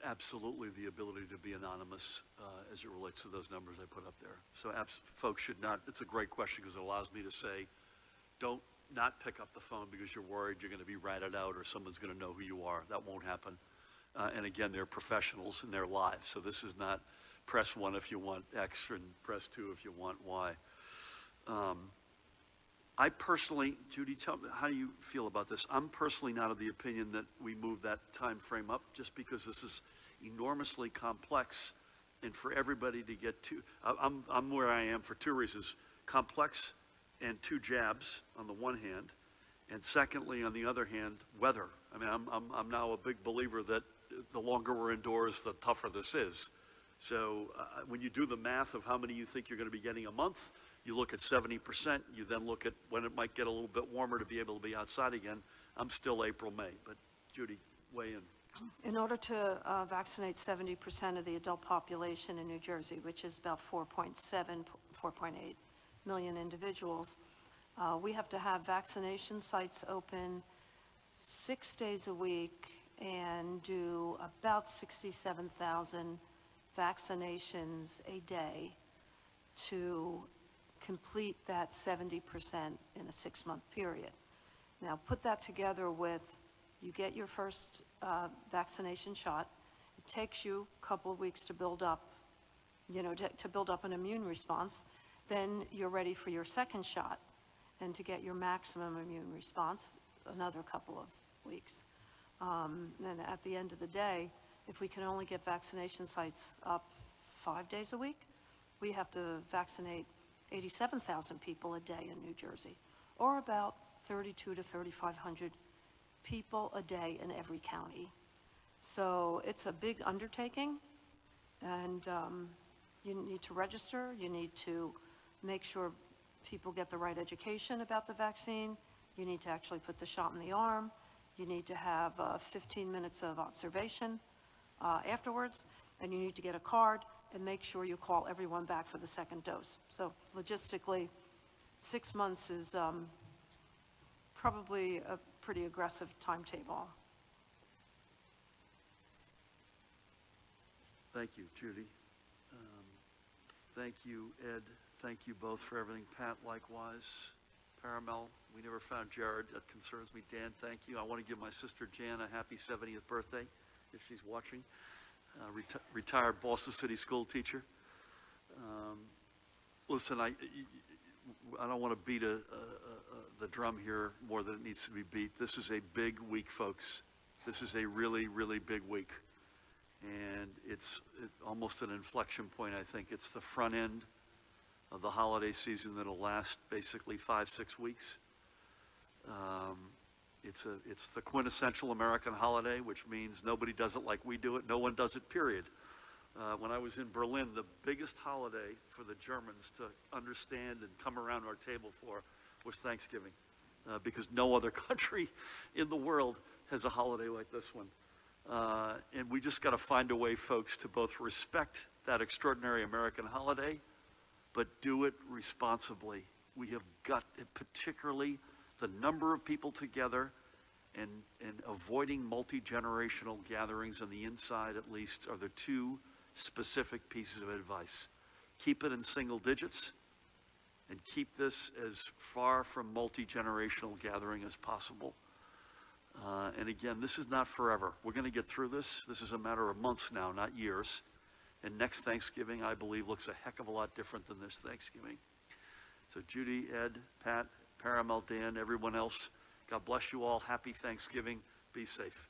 absolutely the ability to be anonymous as it relates to those numbers I put up there. So folks should not, it's a great question because it allows me to say, don't not pick up the phone because you're worried you're going to be ratted out or someone's going to know who you are. That won't happen. And again, they're professionals and they're live. So this is not press 1 if you want X and press 2 if you want Y. I personally, Judy, tell me, how do you feel about this? I'm personally not of the opinion that we move that time frame up just because this is enormously complex, and for everybody to get to, I'm where I am for 2 reasons. Complex and 2 jabs on the one hand, and secondly, on the other hand, weather. I mean, I'm now a big believer that the longer we're indoors, the tougher this is. So when you do the math of how many you think you're going to be getting a month, you look at 70%, you then look at when it might get a little bit warmer to be able to be outside again. I'm still April, May, but Judy, weigh in. In order to vaccinate 70% of the adult population in New Jersey, which is about 4.8 million individuals, We have to have vaccination sites open 6 days a week and do about 67,000 vaccinations a day to complete that 70% in a 6-month period. Now, put that together with, you get your first vaccination shot. It takes you a couple of weeks to build up, to build up an immune response. Then you're ready for your second shot. And to get your maximum immune response, another couple of weeks. Then at the end of the day, if we can only get vaccination sites up 5 days a week, we have to vaccinate 87,000 people a day in New Jersey, or about 3,200 to 3,500 people a day in every county. So it's a big undertaking, and you need to register, you need to make sure people get the right education about the vaccine, you need to actually put the shot in the arm, you need to have 15 minutes of observation afterwards, and you need to get a card and make sure you call everyone back for the second dose. So logistically, 6 months is probably a pretty aggressive timetable. Thank you, Judy. Thank you, Ed. Thank you both for everything. Pat, likewise. Paramel, we never found Jared. That concerns me. Dan, thank you. I want to give my sister Jan a happy 70th birthday, if she's watching. Retired Boston City school teacher. Listen, I don't want to beat the drum here more than it needs to be beat. This is a big week, folks. This is a really, really big week. And it's almost an inflection point, I think. It's the front end of the holiday season that'll last basically 5-6 weeks. It's the quintessential American holiday, which means nobody does it like we do it. No one does it, period. When I was in Berlin, the biggest holiday for the Germans to understand and come around our table for was Thanksgiving, because no other country in the world has a holiday like this one. And we just got to find a way, folks, to both respect that extraordinary American holiday, but do it responsibly. We have got, particularly the number of people together and avoiding multi-generational gatherings on the inside, at least, are the two specific pieces of advice. Keep it in single digits and keep this as far from multi-generational gathering as possible. And again, this is not forever. We're going to get through this. This is a matter of months now, not years. And next Thanksgiving, I believe, looks a heck of a lot different than this Thanksgiving. So Judy, Ed, Pat, Paramel, Dan, everyone else, God bless you all. Happy Thanksgiving. Be safe.